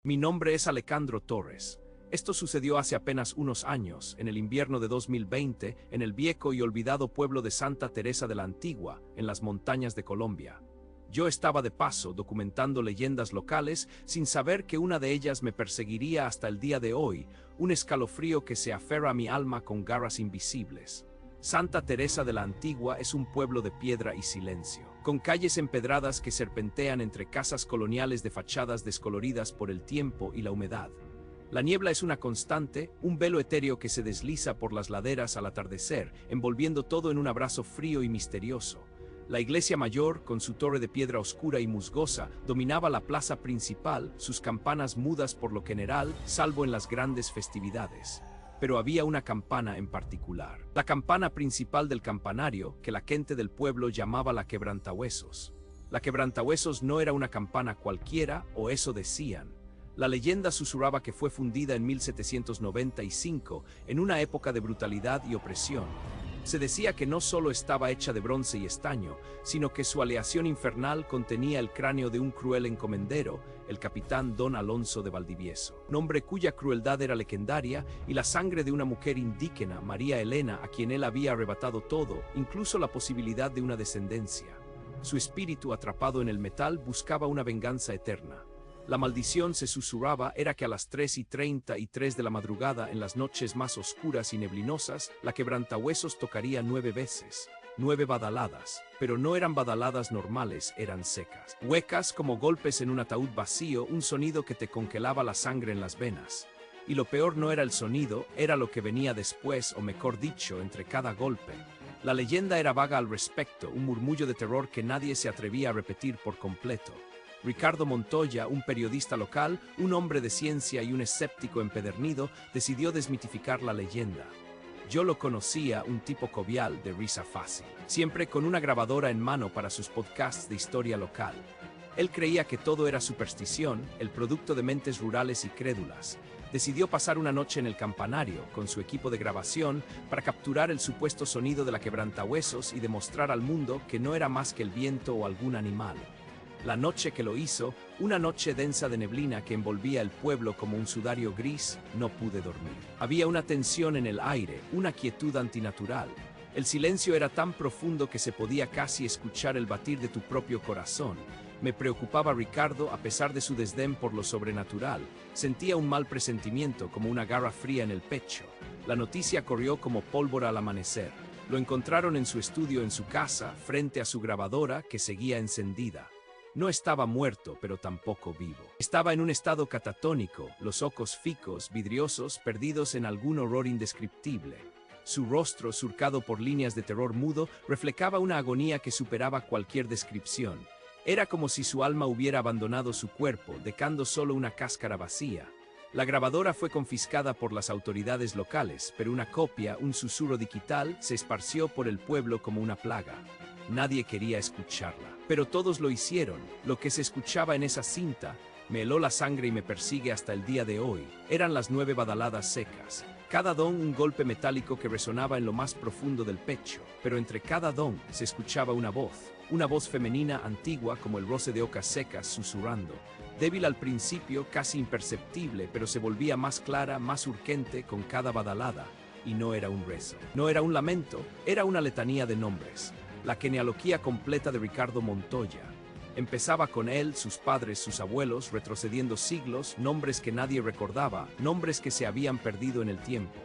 Mi nombre es Alejandro Torres. Esto sucedió hace apenas unos años, en el invierno de 2020, en el viejo y olvidado pueblo de Santa Teresa de la Antigua, en las montañas de Colombia. Yo estaba de paso documentando leyendas locales sin saber que una de ellas me perseguiría hasta el día de hoy, un escalofrío que se aferra a mi alma con garras invisibles. Santa Teresa de la Antigua es un pueblo de piedra y silencio, con calles empedradas que serpentean entre casas coloniales de fachadas descoloridas por el tiempo y la humedad. La niebla es una constante, un velo etéreo que se desliza por las laderas al atardecer, envolviendo todo en un abrazo frío y misterioso. La iglesia mayor, con su torre de piedra oscura y musgosa, dominaba la plaza principal, sus campanas mudas por lo general, salvo en las grandes festividades. Pero había una campana en particular. La campana principal del campanario, que la gente del pueblo llamaba la quebrantahuesos. La quebrantahuesos no era una campana cualquiera, o eso decían. La leyenda susurraba que fue fundida en 1795, en una época de brutalidad y opresión. Se decía que no solo estaba hecha de bronce y estaño, sino que su aleación infernal contenía el cráneo de un cruel encomendero, el capitán Don Alonso de Valdivieso, nombre cuya crueldad era legendaria, y la sangre de una mujer indígena, María Elena, a quien él había arrebatado todo, incluso la posibilidad de una descendencia. Su espíritu, atrapado en el metal, buscaba una venganza eterna. La maldición, se susurraba, era que a las 3:33 de la madrugada, en las noches más oscuras y neblinosas, la quebrantahuesos tocaría 9 veces. 9 badaladas, pero no eran badaladas normales, eran secas. Huecas como golpes en un ataúd vacío, un sonido que te congelaba la sangre en las venas. Y lo peor no era el sonido, era lo que venía después, o mejor dicho, entre cada golpe. La leyenda era vaga al respecto, un murmullo de terror que nadie se atrevía a repetir por completo. Ricardo Montoya, un periodista local, un hombre de ciencia y un escéptico empedernido, decidió desmitificar la leyenda. Yo lo conocía, un tipo jovial, de risa fácil, siempre con una grabadora en mano para sus podcasts de historia local. Él creía que todo era superstición, el producto de mentes rurales y crédulas. Decidió pasar una noche en el campanario, con su equipo de grabación, para capturar el supuesto sonido de la quebrantahuesos y demostrar al mundo que no era más que el viento o algún animal. La noche que lo hizo, una noche densa de neblina que envolvía el pueblo como un sudario gris, no pude dormir. Había una tensión en el aire, una quietud antinatural. El silencio era tan profundo que se podía casi escuchar el batir de tu propio corazón. Me preocupaba Ricardo, a pesar de su desdén por lo sobrenatural. Sentía un mal presentimiento, como una garra fría en el pecho. La noticia corrió como pólvora al amanecer. Lo encontraron en su estudio en su casa, frente a su grabadora, que seguía encendida. No estaba muerto, pero tampoco vivo. Estaba en un estado catatónico, los ojos ficos, vidriosos, perdidos en algún horror indescriptible. Su rostro, surcado por líneas de terror mudo, reflejaba una agonía que superaba cualquier descripción. Era como si su alma hubiera abandonado su cuerpo, dejando solo una cáscara vacía. La grabadora fue confiscada por las autoridades locales, pero una copia, un susurro digital, se esparció por el pueblo como una plaga. Nadie quería escucharla, pero todos lo hicieron. Lo que se escuchaba en esa cinta me heló la sangre y me persigue hasta el día de hoy. Eran las 9 badaladas secas. Cada don un golpe metálico que resonaba en lo más profundo del pecho, pero entre cada don se escuchaba una voz femenina antigua como el roce de hojas secas susurrando. Débil al principio, casi imperceptible, pero se volvía más clara, más urgente con cada badalada. Y no era un rezo, no era un lamento, era una letanía de nombres. La genealogía completa de Ricardo Montoya. Empezaba con él, sus padres, sus abuelos, retrocediendo siglos, nombres que nadie recordaba, nombres que se habían perdido en el tiempo.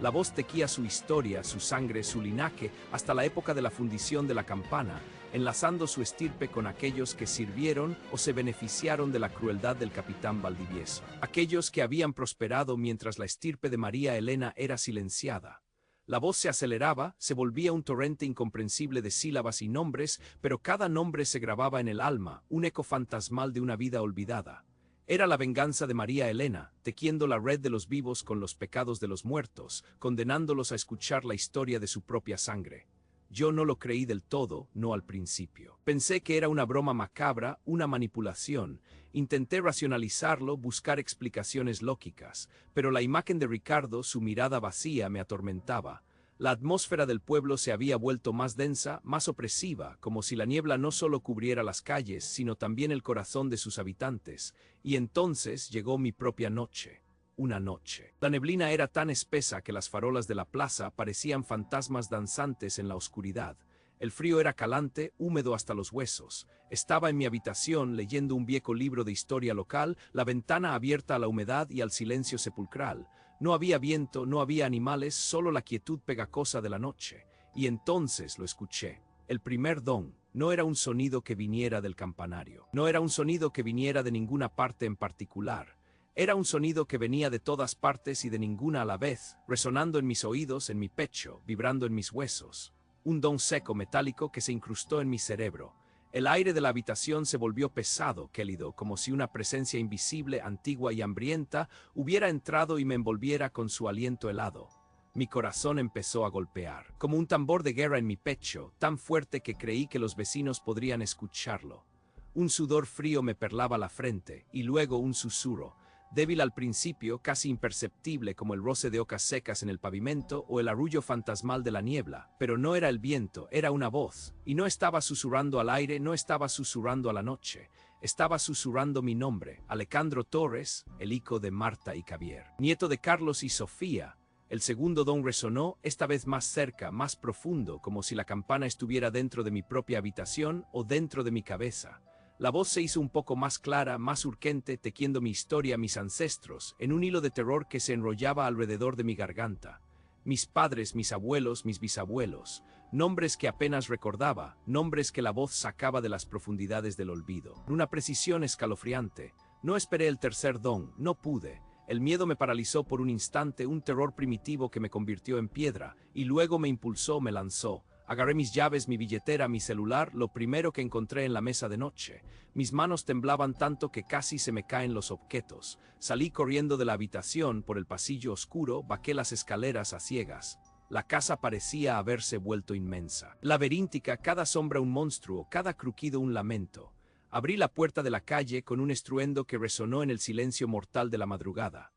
La voz tequía su historia, su sangre, su linaje, hasta la época de la fundición de la campana, enlazando su estirpe con aquellos que sirvieron o se beneficiaron de la crueldad del capitán Valdivieso. Aquellos que habían prosperado mientras la estirpe de María Elena era silenciada. La voz se aceleraba, se volvía un torrente incomprensible de sílabas y nombres, pero cada nombre se grababa en el alma, un eco fantasmal de una vida olvidada. Era la venganza de María Elena, tejiendo la red de los vivos con los pecados de los muertos, condenándolos a escuchar la historia de su propia sangre. Yo no lo creí del todo, no al principio. Pensé que era una broma macabra, una manipulación. Intenté racionalizarlo, buscar explicaciones lógicas, pero la imagen de Ricardo, su mirada vacía, me atormentaba. La atmósfera del pueblo se había vuelto más densa, más opresiva, como si la niebla no solo cubriera las calles, sino también el corazón de sus habitantes. Y entonces llegó mi propia noche. Una noche. La neblina era tan espesa que las farolas de la plaza parecían fantasmas danzantes en la oscuridad. El frío era calante, húmedo hasta los huesos. Estaba en mi habitación leyendo un viejo libro de historia local, la ventana abierta a la humedad y al silencio sepulcral. No había viento, no había animales, solo la quietud pegajosa de la noche. Y entonces lo escuché. El primer don. No era un sonido que viniera del campanario. No era un sonido que viniera de ninguna parte en particular. Era un sonido que venía de todas partes y de ninguna a la vez, resonando en mis oídos, en mi pecho, vibrando en mis huesos. Un don seco metálico que se incrustó en mi cerebro. El aire de la habitación se volvió pesado, gélido, como si una presencia invisible, antigua y hambrienta hubiera entrado y me envolviera con su aliento helado. Mi corazón empezó a golpear, como un tambor de guerra en mi pecho, tan fuerte que creí que los vecinos podrían escucharlo. Un sudor frío me perlaba la frente, y luego un susurro, débil al principio, casi imperceptible como el roce de hojas secas en el pavimento o el arrullo fantasmal de la niebla, pero no era el viento, era una voz, y no estaba susurrando al aire, no estaba susurrando a la noche, estaba susurrando mi nombre, Alejandro Torres, el hijo de Marta y Javier, nieto de Carlos y Sofía. El segundo don resonó, esta vez más cerca, más profundo, como si la campana estuviera dentro de mi propia habitación o dentro de mi cabeza. La voz se hizo un poco más clara, más urgente, tejiendo mi historia, mis ancestros, en un hilo de terror que se enrollaba alrededor de mi garganta. Mis padres, mis abuelos, mis bisabuelos, nombres que apenas recordaba, nombres que la voz sacaba de las profundidades del olvido. Una precisión escalofriante. No esperé el tercer don, no pude. El miedo me paralizó por un instante, un terror primitivo que me convirtió en piedra, y luego me impulsó, me lanzó. Agarré mis llaves, mi billetera, mi celular, lo primero que encontré en la mesa de noche. Mis manos temblaban tanto que casi se me caen los objetos. Salí corriendo de la habitación por el pasillo oscuro, bajé las escaleras a ciegas. La casa parecía haberse vuelto inmensa. Laberíntica, cada sombra un monstruo, cada crujido un lamento. Abrí la puerta de la calle con un estruendo que resonó en el silencio mortal de la madrugada.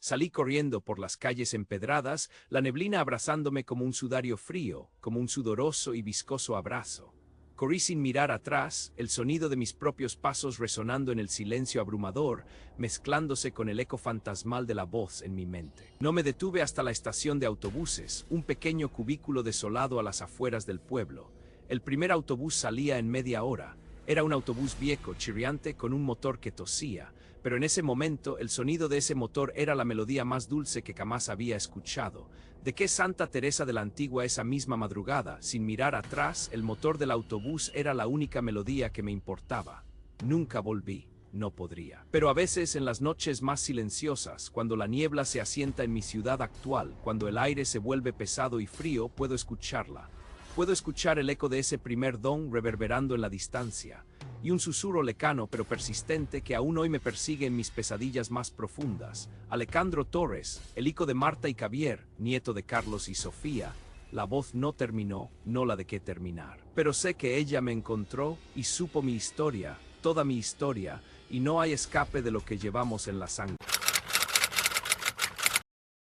Salí corriendo por las calles empedradas, la neblina abrazándome como un sudario frío, como un sudoroso y viscoso abrazo. Corrí sin mirar atrás, el sonido de mis propios pasos resonando en el silencio abrumador, mezclándose con el eco fantasmal de la voz en mi mente. No me detuve hasta la estación de autobuses, un pequeño cubículo desolado a las afueras del pueblo. El primer autobús salía en media hora. Era un autobús viejo, chirriante, con un motor que tosía, pero en ese momento el sonido de ese motor era la melodía más dulce que jamás había escuchado. ¿De qué Santa Teresa de la Antigua esa misma madrugada? Sin mirar atrás, el motor del autobús era la única melodía que me importaba. Nunca volví, no podría. Pero a veces en las noches más silenciosas, cuando la niebla se asienta en mi ciudad actual, cuando el aire se vuelve pesado y frío, puedo escucharla. Puedo escuchar el eco de ese primer don reverberando en la distancia, y un susurro lejano pero persistente que aún hoy me persigue en mis pesadillas más profundas. Alejandro Torres, el hijo de Marta y Javier, nieto de Carlos y Sofía. La voz no terminó, no la dejé terminar. Pero sé que ella me encontró y supo mi historia, toda mi historia, y no hay escape de lo que llevamos en la sangre.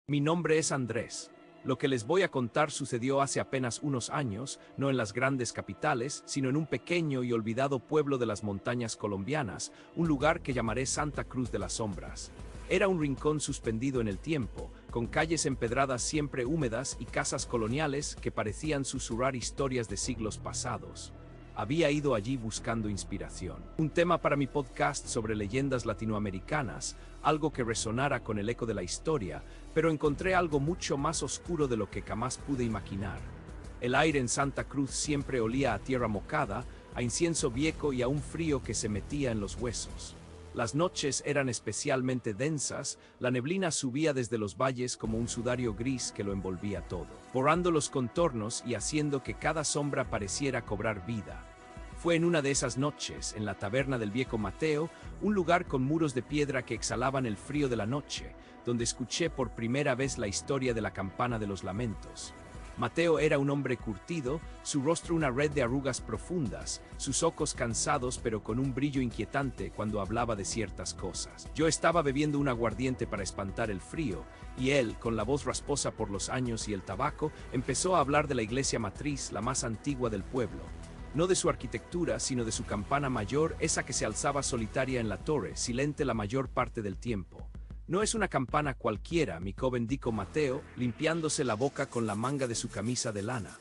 Mi nombre es Andrés. Lo que les voy a contar sucedió hace apenas unos años, no en las grandes capitales, sino en un pequeño y olvidado pueblo de las montañas colombianas, un lugar que llamaré Santa Cruz de las Sombras. Era un rincón suspendido en el tiempo, con calles empedradas siempre húmedas y casas coloniales que parecían susurrar historias de siglos pasados. Había ido allí buscando inspiración. Un tema para mi podcast sobre leyendas latinoamericanas, algo que resonara con el eco de la historia, pero encontré algo mucho más oscuro de lo que jamás pude imaginar. El aire en Santa Cruz siempre olía a tierra mojada, a incienso viejo y a un frío que se metía en los huesos. Las noches eran especialmente densas, la neblina subía desde los valles como un sudario gris que lo envolvía todo, borrando los contornos y haciendo que cada sombra pareciera cobrar vida. Fue en una de esas noches, en la taberna del viejo Mateo, un lugar con muros de piedra que exhalaban el frío de la noche, donde escuché por primera vez la historia de la campana de los lamentos. Mateo era un hombre curtido, su rostro una red de arrugas profundas, sus ojos cansados pero con un brillo inquietante cuando hablaba de ciertas cosas. Yo estaba bebiendo un aguardiente para espantar el frío, y él, con la voz rasposa por los años y el tabaco, empezó a hablar de la iglesia matriz, la más antigua del pueblo. No de su arquitectura, sino de su campana mayor, esa que se alzaba solitaria en la torre, silente la mayor parte del tiempo. No es una campana cualquiera, mi joven dijo Mateo, limpiándose la boca con la manga de su camisa de lana.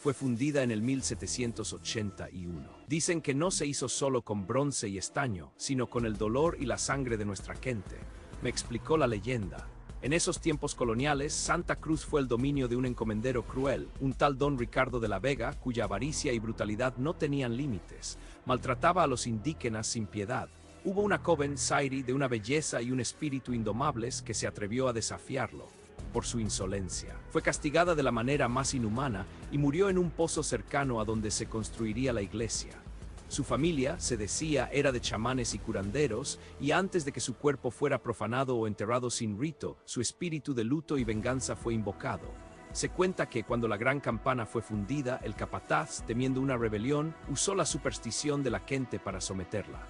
Fue fundida en el 1781. Dicen que no se hizo solo con bronce y estaño, sino con el dolor y la sangre de nuestra gente. Me explicó la leyenda. En esos tiempos coloniales, Santa Cruz fue el dominio de un encomendero cruel, un tal don Ricardo de la Vega, cuya avaricia y brutalidad no tenían límites. Maltrataba a los indígenas sin piedad. Hubo una joven, Zairi, de una belleza y un espíritu indomables, que se atrevió a desafiarlo. Por su insolencia. Fue castigada de la manera más inhumana y murió en un pozo cercano a donde se construiría la iglesia. Su familia, se decía, era de chamanes y curanderos, y antes de que su cuerpo fuera profanado o enterrado sin rito, su espíritu de luto y venganza fue invocado. Se cuenta que, cuando la gran campana fue fundida, el capataz, temiendo una rebelión, usó la superstición de la gente para someterla.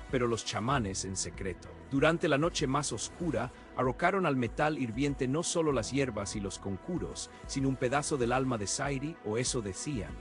Pero los chamanes, en secreto, durante la noche más oscura, arrojaron al metal hirviente no solo las hierbas y los conjuros, sino un pedazo del alma de Zairi, o eso decían.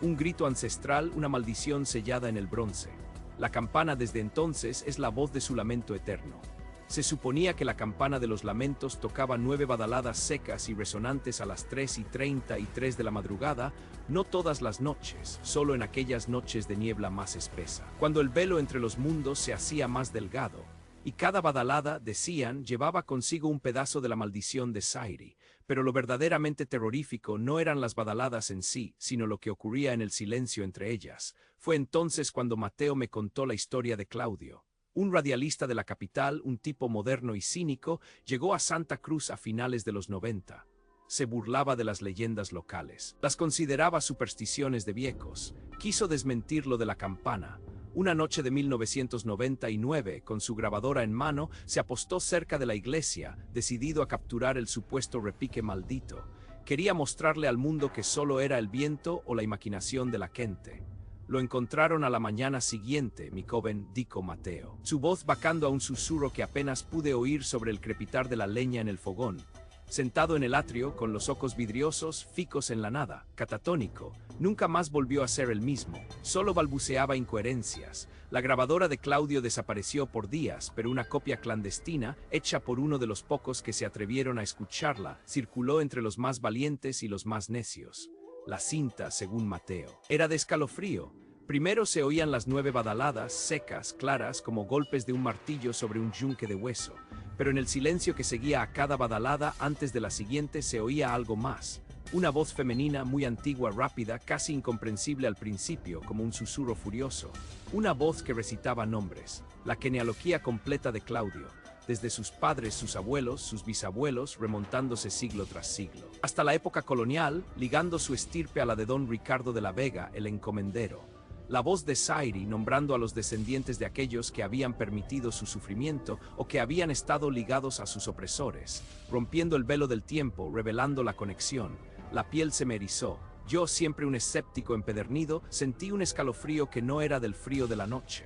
Un grito ancestral, una maldición sellada en el bronce. La campana desde entonces es la voz de su lamento eterno. Se suponía que la campana de los lamentos tocaba 9 badaladas secas y resonantes a las 3:33 de la madrugada, no todas las noches, solo en aquellas noches de niebla más espesa, cuando el velo entre los mundos se hacía más delgado, y cada badalada, decían, llevaba consigo un pedazo de la maldición de Zairi. Pero lo verdaderamente terrorífico no eran las badaladas en sí, sino lo que ocurría en el silencio entre ellas. Fue entonces cuando Mateo me contó la historia de Claudio. Un radialista de la capital, un tipo moderno y cínico, llegó a Santa Cruz a finales de los 90. Se burlaba de las leyendas locales. Las consideraba supersticiones de viejos. Quiso desmentir lo de la campana. Una noche de 1999, con su grabadora en mano, se apostó cerca de la iglesia, decidido a capturar el supuesto repique maldito. Quería mostrarle al mundo que solo era el viento o la imaginación de la gente. Lo encontraron a la mañana siguiente, mi joven, dijo Mateo, su voz vacando a un susurro que apenas pude oír sobre el crepitar de la leña en el fogón. Sentado en el atrio, con los ojos vidriosos, fijos en la nada, catatónico, nunca más volvió a ser el mismo, solo balbuceaba incoherencias. La grabadora de Claudio desapareció por días, pero una copia clandestina, hecha por uno de los pocos que se atrevieron a escucharla, circuló entre los más valientes y los más necios. La cinta, según Mateo, era de escalofrío. Primero se oían las 9 badaladas, secas, claras, como golpes de un martillo sobre un yunque de hueso. Pero en el silencio que seguía a cada badalada antes de la siguiente se oía algo más. Una voz femenina muy antigua, rápida, casi incomprensible al principio, como un susurro furioso. Una voz que recitaba nombres, la genealogía completa de Claudio, desde sus padres, sus abuelos, sus bisabuelos, remontándose siglo tras siglo, hasta la época colonial, ligando su estirpe a la de don Ricardo de la Vega, el encomendero. La voz de Zairi nombrando a los descendientes de aquellos que habían permitido su sufrimiento o que habían estado ligados a sus opresores, rompiendo el velo del tiempo, revelando la conexión. La piel se me erizó. Yo, siempre un escéptico empedernido, sentí un escalofrío que no era del frío de la noche.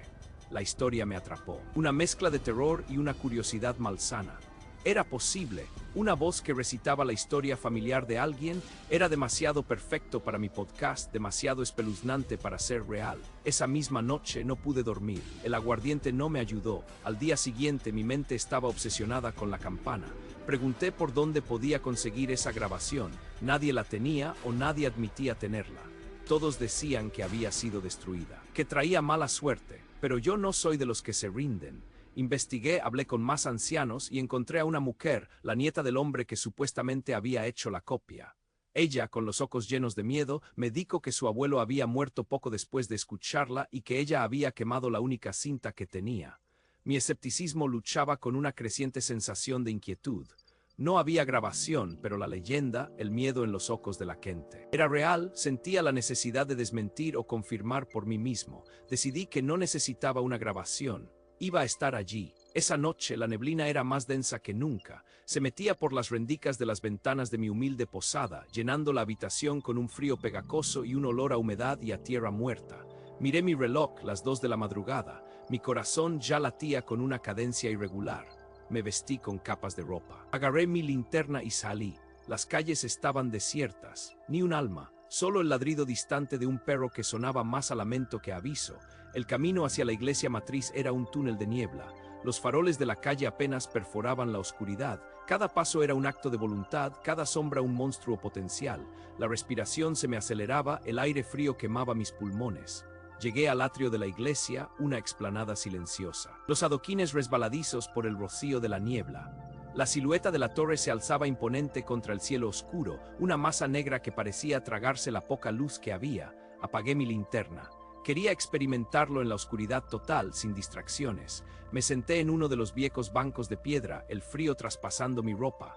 La historia me atrapó. Una mezcla de terror y una curiosidad malsana. Era posible. Una voz que recitaba la historia familiar de alguien era demasiado perfecto para mi podcast, demasiado espeluznante para ser real. Esa misma noche no pude dormir. El aguardiente no me ayudó. Al día siguiente mi mente estaba obsesionada con la campana. Pregunté por dónde podía conseguir esa grabación. Nadie la tenía o nadie admitía tenerla. Todos decían que había sido destruida, que traía mala suerte. Pero yo no soy de los que se rinden. Investigué, hablé con más ancianos y encontré a una mujer, la nieta del hombre que supuestamente había hecho la copia. Ella, con los ojos llenos de miedo, me dijo que su abuelo había muerto poco después de escucharla y que ella había quemado la única cinta que tenía. Mi escepticismo luchaba con una creciente sensación de inquietud. No había grabación, pero la leyenda, el miedo en los ojos de la gente. Era real, sentía la necesidad de desmentir o confirmar por mí mismo. Decidí que no necesitaba una grabación. Iba a estar allí. Esa noche la neblina era más densa que nunca. Se metía por las rendijas de las ventanas de mi humilde posada, llenando la habitación con un frío pegajoso y un olor a humedad y a tierra muerta. Miré mi reloj, las 2 de la madrugada. Mi corazón ya latía con una cadencia irregular. Me vestí con capas de ropa. Agarré mi linterna y salí. Las calles estaban desiertas, ni un alma, solo el ladrido distante de un perro que sonaba más a lamento que a aviso. El camino hacia la iglesia matriz era un túnel de niebla. Los faroles de la calle apenas perforaban la oscuridad. Cada paso era un acto de voluntad, cada sombra un monstruo potencial. La respiración se me aceleraba, el aire frío quemaba mis pulmones. Llegué al atrio de la iglesia, una explanada silenciosa. Los adoquines resbaladizos por el rocío de la niebla. La silueta de la torre se alzaba imponente contra el cielo oscuro, una masa negra que parecía tragarse la poca luz que había. Apagué mi linterna. Quería experimentarlo en la oscuridad total, sin distracciones. Me senté en uno de los viejos bancos de piedra, el frío traspasando mi ropa.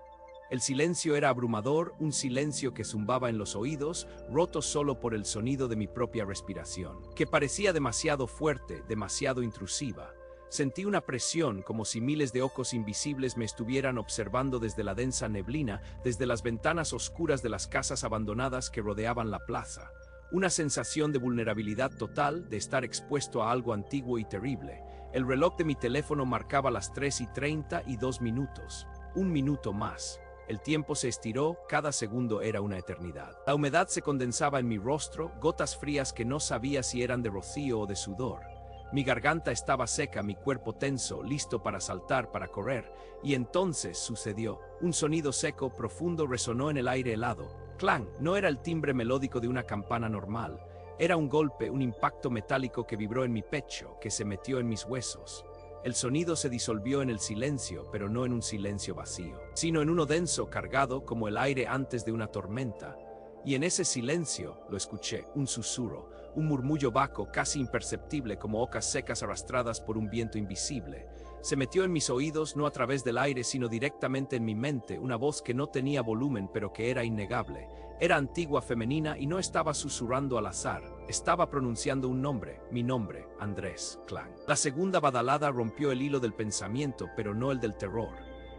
El silencio era abrumador, un silencio que zumbaba en los oídos, roto solo por el sonido de mi propia respiración, que parecía demasiado fuerte, demasiado intrusiva. Sentí una presión, como si miles de ojos invisibles me estuvieran observando desde la densa neblina, desde las ventanas oscuras de las casas abandonadas que rodeaban la plaza. Una sensación de vulnerabilidad total, de estar expuesto a algo antiguo y terrible. El reloj de mi teléfono marcaba las 3:32. Un minuto más. El tiempo se estiró, cada segundo era una eternidad. La humedad se condensaba en mi rostro, gotas frías que no sabía si eran de rocío o de sudor. Mi garganta estaba seca, mi cuerpo tenso, listo para saltar, para correr. Y entonces sucedió. Un sonido seco, profundo resonó en el aire helado. Clang, no era el timbre melódico de una campana normal. Era un golpe, un impacto metálico que vibró en mi pecho, que se metió en mis huesos. El sonido se disolvió en el silencio, pero no en un silencio vacío, sino en uno denso, cargado, como el aire antes de una tormenta. Y en ese silencio, lo escuché, un susurro, un murmullo vago, casi imperceptible, como hojas secas arrastradas por un viento invisible. Se metió en mis oídos, no a través del aire, sino directamente en mi mente, una voz que no tenía volumen, pero que era innegable. Era antigua, femenina, y no estaba susurrando al azar. Estaba pronunciando un nombre, mi nombre, Andrés Clang. La segunda badalada rompió el hilo del pensamiento, pero no el del terror.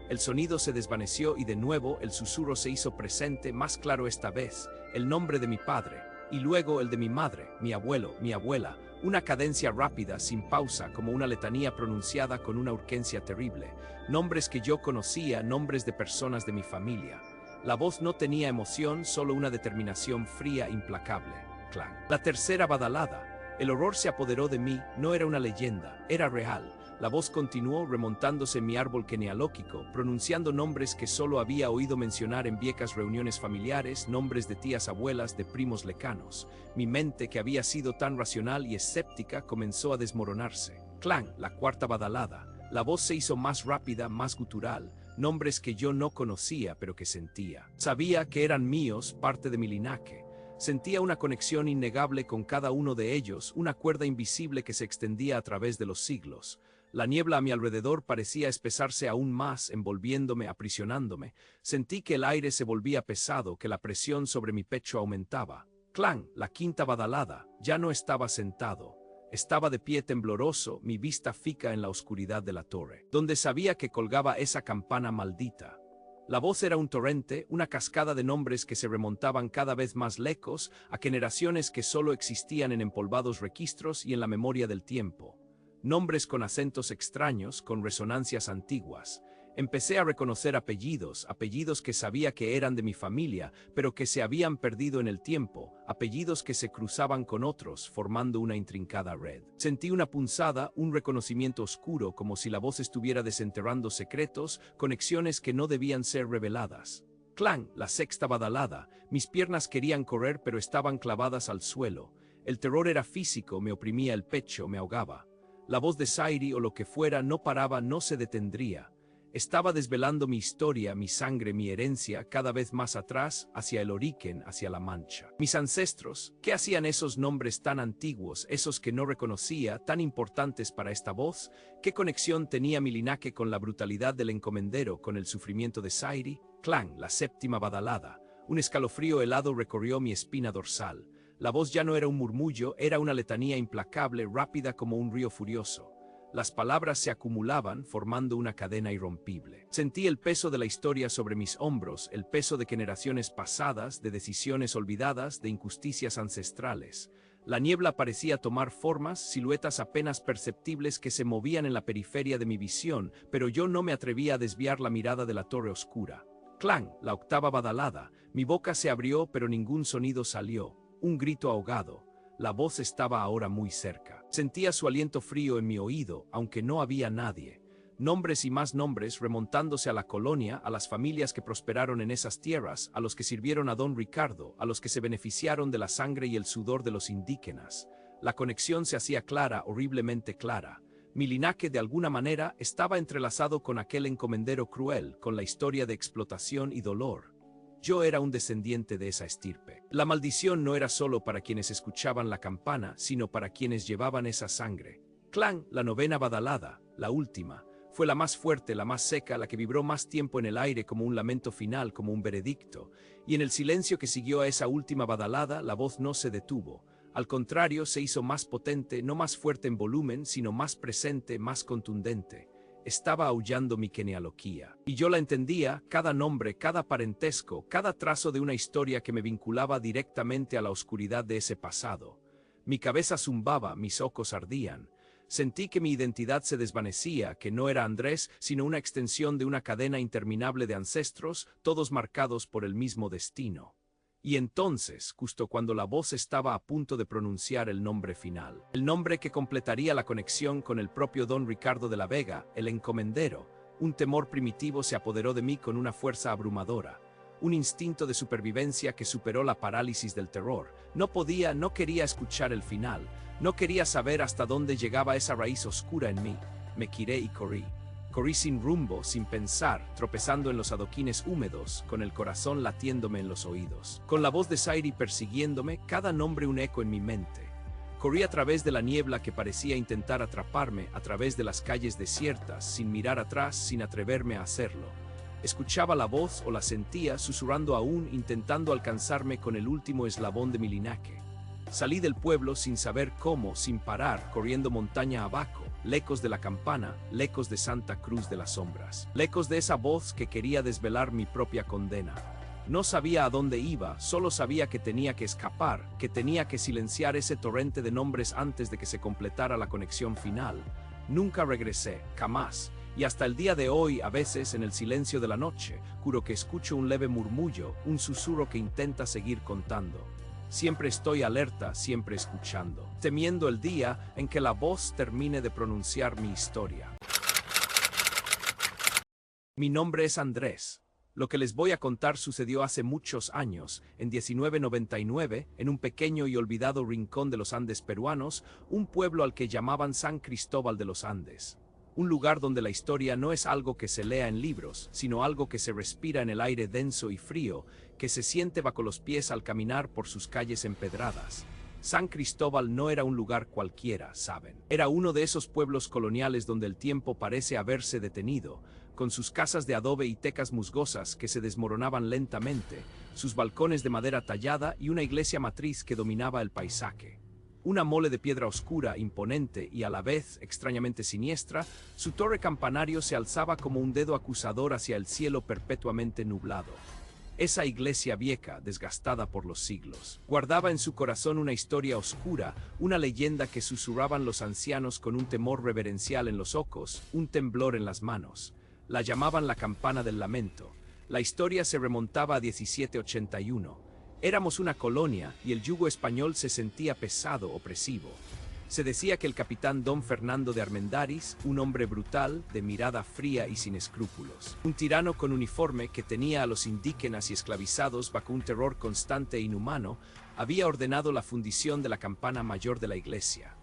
El sonido se desvaneció y de nuevo el susurro se hizo presente, más claro esta vez, el nombre de mi padre, y luego el de mi madre, mi abuelo, mi abuela, una cadencia rápida, sin pausa, como una letanía pronunciada con una urgencia terrible. Nombres que yo conocía, nombres de personas de mi familia. La voz no tenía emoción, solo una determinación fría, implacable. Clang. La tercera badalada. El horror se apoderó de mí, no era una leyenda, era real. La voz continuó remontándose en mi árbol genealógico, pronunciando nombres que solo había oído mencionar en viejas reuniones familiares, nombres de tías abuelas, de primos lejanos. Mi mente, que había sido tan racional y escéptica, comenzó a desmoronarse. Clang, la cuarta badalada. La voz se hizo más rápida, más gutural. Nombres que yo no conocía, pero que sentía. Sabía que eran míos, parte de mi linaje. Sentía una conexión innegable con cada uno de ellos, una cuerda invisible que se extendía a través de los siglos. La niebla a mi alrededor parecía espesarse aún más, envolviéndome, aprisionándome. Sentí que el aire se volvía pesado, que la presión sobre mi pecho aumentaba. Clang, la quinta badalada. Ya no estaba sentado. Estaba de pie tembloroso, mi vista fija en la oscuridad de la torre, donde sabía que colgaba esa campana maldita. La voz era un torrente, una cascada de nombres que se remontaban cada vez más lejos, a generaciones que solo existían en empolvados registros y en la memoria del tiempo. Nombres con acentos extraños, con resonancias antiguas. Empecé a reconocer apellidos, apellidos que sabía que eran de mi familia, pero que se habían perdido en el tiempo, apellidos que se cruzaban con otros, formando una intrincada red. Sentí una punzada, un reconocimiento oscuro, como si la voz estuviera desenterrando secretos, conexiones que no debían ser reveladas. Clang, la sexta badalada. Mis piernas querían correr, pero estaban clavadas al suelo. El terror era físico, me oprimía el pecho, me ahogaba. La voz de Sairi o lo que fuera no paraba, no se detendría. Estaba desvelando mi historia, mi sangre, mi herencia, cada vez más atrás, hacia el origen, hacia la mancha. Mis ancestros, ¿qué hacían esos nombres tan antiguos, esos que no reconocía, tan importantes para esta voz? ¿Qué conexión tenía mi linaje con la brutalidad del encomendero, con el sufrimiento de Sairi? Clang, la séptima badalada. Un escalofrío helado recorrió mi espina dorsal. La voz ya no era un murmullo, era una letanía implacable, rápida como un río furioso. Las palabras se acumulaban, formando una cadena irrompible. Sentí el peso de la historia sobre mis hombros, el peso de generaciones pasadas, de decisiones olvidadas, de injusticias ancestrales. La niebla parecía tomar formas, siluetas apenas perceptibles que se movían en la periferia de mi visión, pero yo no me atrevía a desviar la mirada de la torre oscura. Clang, la octava badalada. Mi boca se abrió, pero ningún sonido salió. Un grito ahogado. La voz estaba ahora muy cerca. Sentía su aliento frío en mi oído, aunque no había nadie. Nombres y más nombres remontándose a la colonia, a las familias que prosperaron en esas tierras, a los que sirvieron a Don Ricardo, a los que se beneficiaron de la sangre y el sudor de los indígenas. La conexión se hacía clara, horriblemente clara. Mi linaje de alguna manera estaba entrelazado con aquel encomendero cruel, con la historia de explotación y dolor. Yo era un descendiente de esa estirpe. La maldición no era solo para quienes escuchaban la campana, sino para quienes llevaban esa sangre. Clang, la novena badalada, la última, fue la más fuerte, la más seca, la que vibró más tiempo en el aire como un lamento final, como un veredicto. Y en el silencio que siguió a esa última badalada, la voz no se detuvo. Al contrario, se hizo más potente, no más fuerte en volumen, sino más presente, más contundente. Estaba aullando mi genealogía. Y yo la entendía, cada nombre, cada parentesco, cada trazo de una historia que me vinculaba directamente a la oscuridad de ese pasado. Mi cabeza zumbaba, mis ojos ardían. Sentí que mi identidad se desvanecía, que no era Andrés, sino una extensión de una cadena interminable de ancestros, todos marcados por el mismo destino. Y entonces, justo cuando la voz estaba a punto de pronunciar el nombre final, el nombre que completaría la conexión con el propio Don Ricardo de la Vega, el encomendero, un temor primitivo se apoderó de mí con una fuerza abrumadora, un instinto de supervivencia que superó la parálisis del terror. No quería escuchar el final, no quería saber hasta dónde llegaba esa raíz oscura en mí. Me giré y corrí. Corrí sin rumbo, sin pensar, tropezando en los adoquines húmedos, con el corazón latiéndome en los oídos. Con la voz de Sairi persiguiéndome, cada nombre un eco en mi mente. Corrí a través de la niebla que parecía intentar atraparme, a través de las calles desiertas, sin mirar atrás, sin atreverme a hacerlo. Escuchaba la voz o la sentía, susurrando aún, intentando alcanzarme con el último eslabón de mi linaje. Salí del pueblo sin saber cómo, sin parar, corriendo montaña abajo, lecos de la campana, lecos de Santa Cruz de las Sombras, lecos de esa voz que quería desvelar mi propia condena. No sabía a dónde iba, solo sabía que tenía que escapar, que tenía que silenciar ese torrente de nombres antes de que se completara la conexión final. Nunca regresé, jamás, y hasta el día de hoy, a veces en el silencio de la noche, juro que escucho un leve murmullo, un susurro que intenta seguir contando. Siempre estoy alerta, siempre escuchando, temiendo el día en que la voz termine de pronunciar mi historia. Mi nombre es Andrés. Lo que les voy a contar sucedió hace muchos años, en 1999, en un pequeño y olvidado rincón de los Andes peruanos, un pueblo al que llamaban San Cristóbal de los Andes. Un lugar donde la historia no es algo que se lea en libros, sino algo que se respira en el aire denso y frío, que se siente bajo los pies al caminar por sus calles empedradas. San Cristóbal no era un lugar cualquiera, ¿saben? Era uno de esos pueblos coloniales donde el tiempo parece haberse detenido, con sus casas de adobe y tecas musgosas que se desmoronaban lentamente, sus balcones de madera tallada y una iglesia matriz que dominaba el paisaje. Una mole de piedra oscura, imponente y a la vez extrañamente siniestra, su torre campanario se alzaba como un dedo acusador hacia el cielo perpetuamente nublado. Esa iglesia vieja, desgastada por los siglos, guardaba en su corazón una historia oscura, una leyenda que susurraban los ancianos con un temor reverencial en los ojos, un temblor en las manos. La llamaban la campana del lamento. La historia se remontaba a 1781. Éramos una colonia y el yugo español se sentía pesado, opresivo. Se decía que el capitán Don Fernando de Armendáriz, un hombre brutal, de mirada fría y sin escrúpulos, un tirano con uniforme que tenía a los indígenas y esclavizados bajo un terror constante e inhumano, había ordenado la fundición de la campana mayor de la iglesia.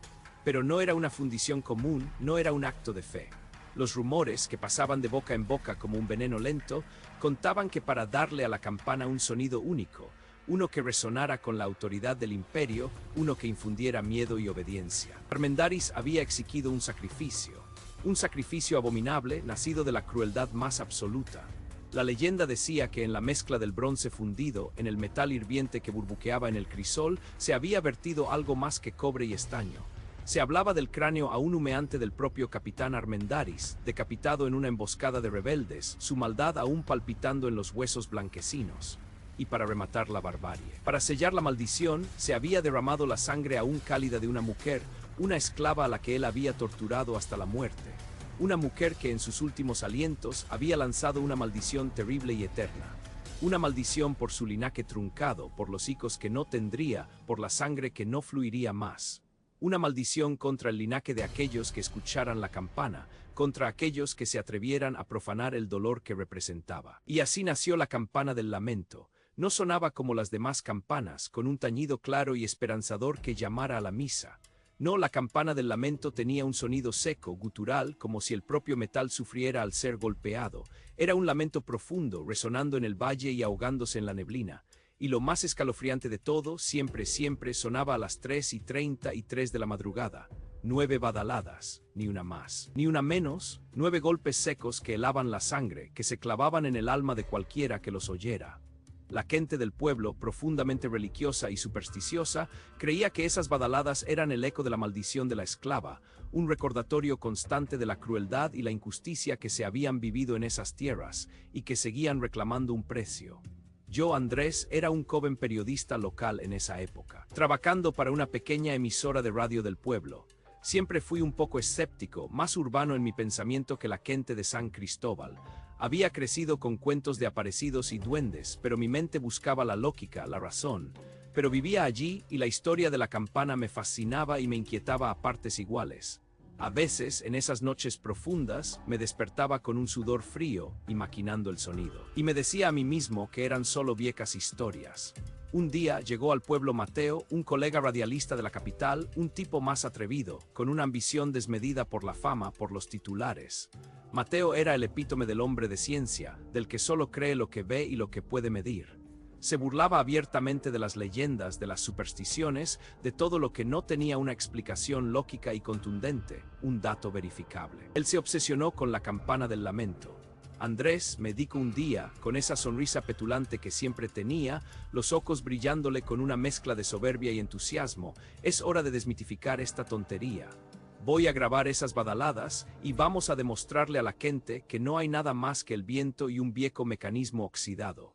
Pero no era una fundición común, no era un acto de fe. Los rumores, que pasaban de boca en boca como un veneno lento, contaban que para darle a la campana un sonido único, uno que resonara con la autoridad del imperio, uno que infundiera miedo y obediencia, Armendáriz había exigido un sacrificio abominable nacido de la crueldad más absoluta. La leyenda decía que en la mezcla del bronce fundido, en el metal hirviente que burbujeaba en el crisol, se había vertido algo más que cobre y estaño. Se hablaba del cráneo aún humeante del propio capitán Armendáriz, decapitado en una emboscada de rebeldes, su maldad aún palpitando en los huesos blanquecinos. Y para rematar la barbarie, para sellar la maldición, se había derramado la sangre aún cálida de una mujer, una esclava a la que él había torturado hasta la muerte. Una mujer que en sus últimos alientos había lanzado una maldición terrible y eterna. Una maldición por su linaje truncado, por los hijos que no tendría, por la sangre que no fluiría más. Una maldición contra el linaje de aquellos que escucharan la campana, contra aquellos que se atrevieran a profanar el dolor que representaba. Y así nació la campana del lamento. No sonaba como las demás campanas, con un tañido claro y esperanzador que llamara a la misa. No, la campana del lamento tenía un sonido seco, gutural, como si el propio metal sufriera al ser golpeado. Era un lamento profundo, resonando en el valle y ahogándose en la neblina. Y lo más escalofriante de todo, siempre sonaba a las 3:33 de la madrugada. 9 badaladas, ni una más, ni una menos, 9 golpes secos que helaban la sangre, que se clavaban en el alma de cualquiera que los oyera. La gente del pueblo, profundamente religiosa y supersticiosa, creía que esas badaladas eran el eco de la maldición de la esclava, un recordatorio constante de la crueldad y la injusticia que se habían vivido en esas tierras, y que seguían reclamando un precio. Yo, Andrés, era un joven periodista local en esa época, trabajando para una pequeña emisora de radio del pueblo. Siempre fui un poco escéptico, más urbano en mi pensamiento que la gente de San Cristóbal. Había crecido con cuentos de aparecidos y duendes, pero mi mente buscaba la lógica, la razón. Pero vivía allí y la historia de la campana me fascinaba y me inquietaba a partes iguales. A veces, en esas noches profundas, me despertaba con un sudor frío, imaginando el sonido. Y me decía a mí mismo que eran solo viejas historias. Un día llegó al pueblo Mateo, un colega radialista de la capital, un tipo más atrevido, con una ambición desmedida por la fama, por los titulares. Mateo era el epítome del hombre de ciencia, del que solo cree lo que ve y lo que puede medir. Se burlaba abiertamente de las leyendas, de las supersticiones, de todo lo que no tenía una explicación lógica y contundente, un dato verificable. Él se obsesionó con la campana del lamento. Andrés, me dijo un día, con esa sonrisa petulante que siempre tenía, los ojos brillándole con una mezcla de soberbia y entusiasmo, es hora de desmitificar esta tontería. Voy a grabar esas badaladas y vamos a demostrarle a la gente que no hay nada más que el viento y un viejo mecanismo oxidado.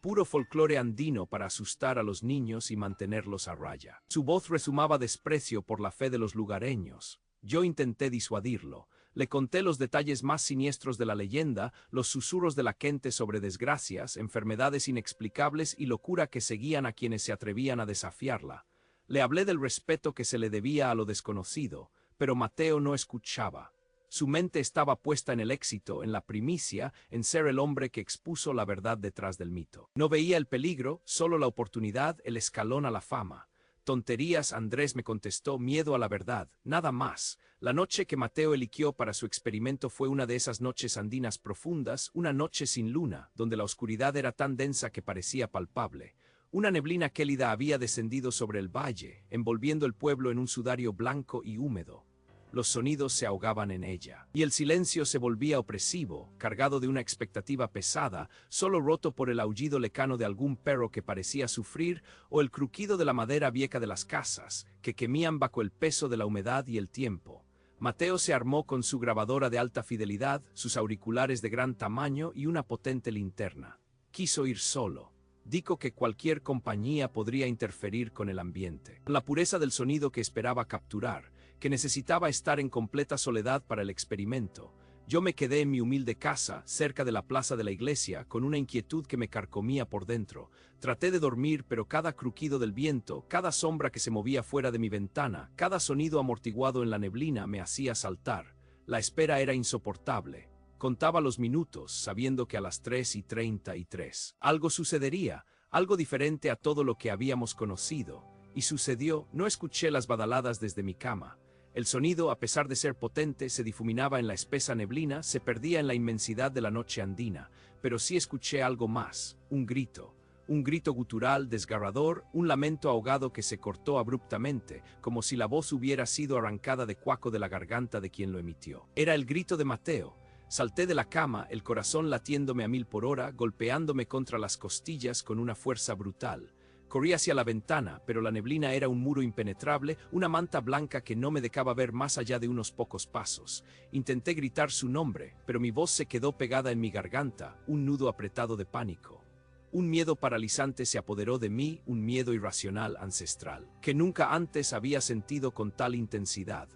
Puro folclore andino para asustar a los niños y mantenerlos a raya. Su voz resumaba desprecio por la fe de los lugareños. Yo intenté disuadirlo. Le conté los detalles más siniestros de la leyenda, los susurros de la gente sobre desgracias, enfermedades inexplicables y locura que seguían a quienes se atrevían a desafiarla. Le hablé del respeto que se le debía a lo desconocido, pero Mateo no escuchaba. Su mente estaba puesta en el éxito, en la primicia, en ser el hombre que expuso la verdad detrás del mito. No veía el peligro, solo la oportunidad, el escalón a la fama. Tonterías, Andrés me contestó, miedo a la verdad, nada más. La noche que Mateo eligió para su experimento fue una de esas noches andinas profundas, una noche sin luna, donde la oscuridad era tan densa que parecía palpable. Una neblina gélida había descendido sobre el valle, envolviendo el pueblo en un sudario blanco y húmedo. Los sonidos se ahogaban en ella, y el silencio se volvía opresivo, cargado de una expectativa pesada, solo roto por el aullido lejano de algún perro que parecía sufrir, o el crujido de la madera vieja de las casas, que gemían bajo el peso de la humedad y el tiempo. Mateo se armó con su grabadora de alta fidelidad, sus auriculares de gran tamaño y una potente linterna. Quiso ir solo. Dijo que cualquier compañía podría interferir con el ambiente, la pureza del sonido que esperaba capturar, que necesitaba estar en completa soledad para el experimento. Yo me quedé en mi humilde casa, cerca de la plaza de la iglesia, con una inquietud que me carcomía por dentro. Traté de dormir, pero cada crujido del viento, cada sombra que se movía fuera de mi ventana, cada sonido amortiguado en la neblina me hacía saltar. La espera era insoportable. Contaba los minutos, sabiendo que a las 3:33 algo sucedería, algo diferente a todo lo que habíamos conocido. Y sucedió. No escuché las badaladas desde mi cama. El sonido, a pesar de ser potente, se difuminaba en la espesa neblina, se perdía en la inmensidad de la noche andina. Pero sí escuché algo más, un grito gutural, desgarrador, un lamento ahogado que se cortó abruptamente, como si la voz hubiera sido arrancada de cuaco de la garganta de quien lo emitió. Era el grito de Mateo. Salté de la cama, el corazón latiéndome a 1000 por hora, golpeándome contra las costillas con una fuerza brutal. Corrí hacia la ventana, pero la neblina era un muro impenetrable, una manta blanca que no me dejaba ver más allá de unos pocos pasos. Intenté gritar su nombre, pero mi voz se quedó pegada en mi garganta, un nudo apretado de pánico. Un miedo paralizante se apoderó de mí, un miedo irracional ancestral, que nunca antes había sentido con tal intensidad.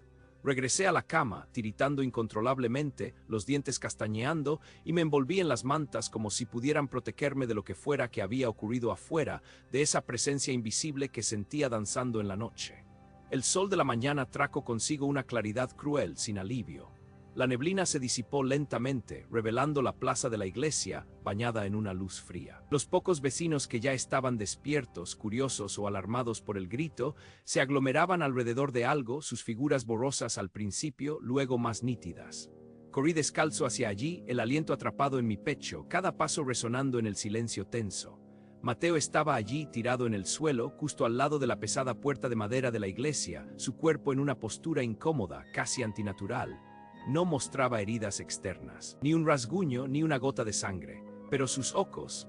Regresé a la cama, tiritando incontrolablemente, los dientes castañeando, y me envolví en las mantas como si pudieran protegerme de lo que fuera que había ocurrido afuera, de esa presencia invisible que sentía danzando en la noche. El sol de la mañana trajo consigo una claridad cruel, sin alivio. La neblina se disipó lentamente, revelando la plaza de la iglesia, bañada en una luz fría. Los pocos vecinos que ya estaban despiertos, curiosos o alarmados por el grito, se aglomeraban alrededor de algo, sus figuras borrosas al principio, luego más nítidas. Corrí descalzo hacia allí, el aliento atrapado en mi pecho, cada paso resonando en el silencio tenso. Mateo estaba allí, tirado en el suelo, justo al lado de la pesada puerta de madera de la iglesia, su cuerpo en una postura incómoda, casi antinatural. No mostraba heridas externas, ni un rasguño ni una gota de sangre, pero sus ojos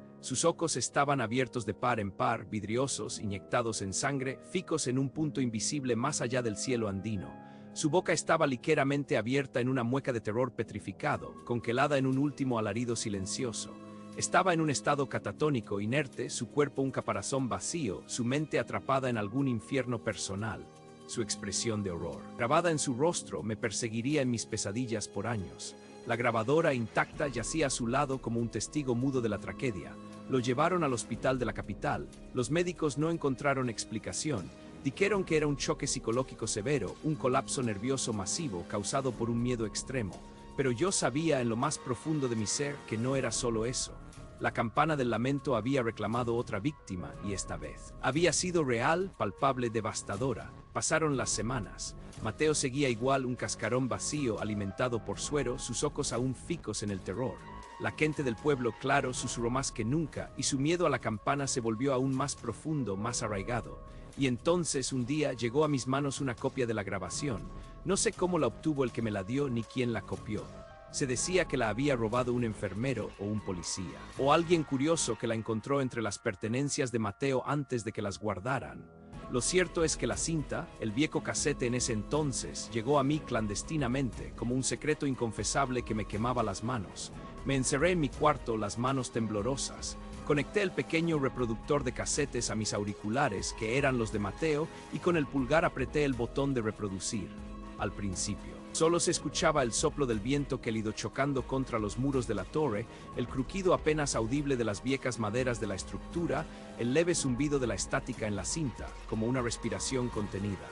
estaban abiertos de par en par, vidriosos, inyectados en sangre, fijos en un punto invisible más allá del cielo andino. Su boca estaba ligeramente abierta en una mueca de terror petrificado, congelada en un último alarido silencioso. Estaba en un estado catatónico, inerte, su cuerpo un caparazón vacío, su mente atrapada en algún infierno personal. Su expresión de horror, grabada en su rostro, me perseguiría en mis pesadillas por años. La grabadora intacta yacía a su lado como un testigo mudo de la tragedia. Lo llevaron al hospital de la capital. Los médicos no encontraron explicación. Dijeron que era un choque psicológico severo, un colapso nervioso masivo causado por un miedo extremo. Pero yo sabía en lo más profundo de mi ser que no era solo eso. La campana del lamento había reclamado otra víctima, y esta vez había sido real, palpable, devastadora. Pasaron las semanas. Mateo seguía igual, un cascarón vacío, alimentado por suero, sus ojos aún fijos en el terror. La gente del pueblo, claro, susurró más que nunca, y su miedo a la campana se volvió aún más profundo, más arraigado. Y entonces un día llegó a mis manos una copia de la grabación. No sé cómo la obtuvo el que me la dio ni quién la copió. Se decía que la había robado un enfermero o un policía, o alguien curioso que la encontró entre las pertenencias de Mateo antes de que las guardaran. Lo cierto es que la cinta, el viejo casete en ese entonces, llegó a mí clandestinamente, como un secreto inconfesable que me quemaba las manos. Me encerré en mi cuarto, las manos temblorosas. Conecté el pequeño reproductor de casetes a mis auriculares, que eran los de Mateo, y con el pulgar apreté el botón de reproducir. Al principio solo se escuchaba el soplo del viento gélido chocando contra los muros de la torre, el crujido apenas audible de las viejas maderas de la estructura, el leve zumbido de la estática en la cinta, como una respiración contenida.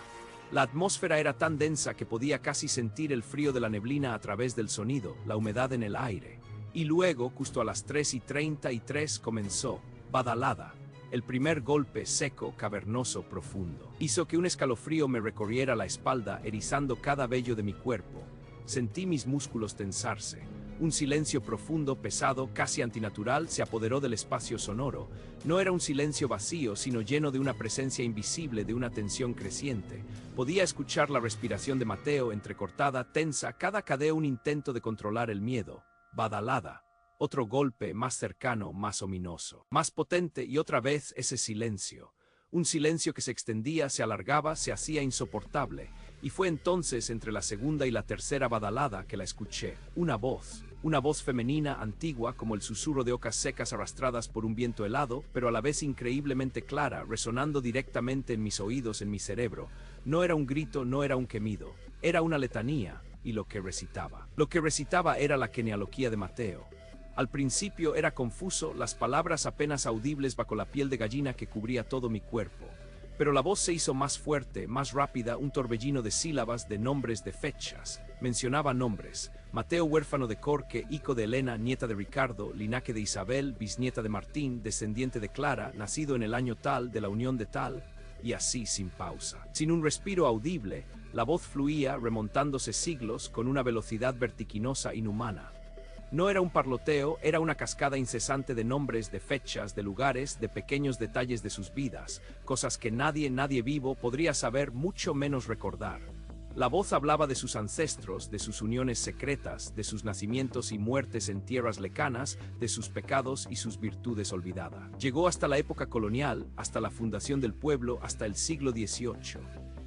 La atmósfera era tan densa que podía casi sentir el frío de la neblina a través del sonido, la humedad en el aire. Y luego, justo a las 3:33, comenzó, Badalada. El primer golpe, seco, cavernoso, profundo, hizo que un escalofrío me recorriera la espalda, erizando cada vello de mi cuerpo. Sentí mis músculos tensarse. Un silencio profundo, pesado, casi antinatural, se apoderó del espacio sonoro. No era un silencio vacío, sino lleno de una presencia invisible, de una tensión creciente. Podía escuchar la respiración de Mateo, entrecortada, tensa, cada cadeo un intento de controlar el miedo. Badalada. Otro golpe, más cercano, más ominoso, más potente, y otra vez ese silencio. Un silencio que se extendía, se alargaba, se hacía insoportable. Y fue entonces, entre la segunda y la tercera badalada, que la escuché. Una voz femenina, antigua, como el susurro de ocas secas arrastradas por un viento helado, pero a la vez increíblemente clara, resonando directamente en mis oídos, en mi cerebro. No era un grito, no era un gemido. Era una letanía, y lo que recitaba era la genealogía de Mateo. Al principio era confuso, las palabras apenas audibles bajo la piel de gallina que cubría todo mi cuerpo. Pero la voz se hizo más fuerte, más rápida, un torbellino de sílabas, de nombres, de fechas. Mencionaba nombres. Mateo, huérfano de Corque, hijo de Elena, nieta de Ricardo, linaje de Isabel, bisnieta de Martín, descendiente de Clara, nacido en el año tal, de la unión de tal. Y así sin pausa. Sin un respiro audible, la voz fluía, remontándose siglos, con una velocidad vertiginosa, inhumana. No era un parloteo, era una cascada incesante de nombres, de fechas, de lugares, de pequeños detalles de sus vidas, cosas que nadie vivo podría saber, mucho menos recordar. La voz hablaba de sus ancestros, de sus uniones secretas, de sus nacimientos y muertes en tierras lejanas, de sus pecados y sus virtudes olvidadas. Llegó hasta la época colonial, hasta la fundación del pueblo, hasta el siglo XVIII.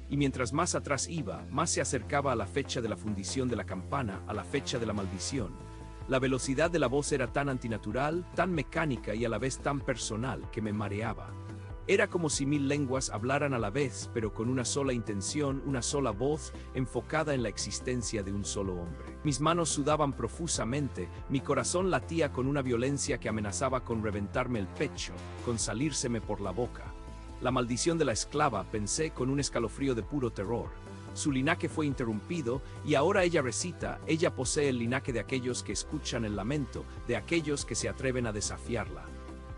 Y mientras más atrás iba, más se acercaba a la fecha de la fundición de la campana, a la fecha de la maldición. La velocidad de la voz era tan antinatural, tan mecánica y a la vez tan personal que me mareaba. Era como si 1000 lenguas hablaran a la vez, pero con una sola intención, una sola voz, enfocada en la existencia de un solo hombre. Mis manos sudaban profusamente, mi corazón latía con una violencia que amenazaba con reventarme el pecho, con salírseme por la boca. La maldición de la esclava, pensé con un escalofrío de puro terror. Su linaje fue interrumpido, y ahora ella recita, ella posee el linaje de aquellos que escuchan el lamento, de aquellos que se atreven a desafiarla.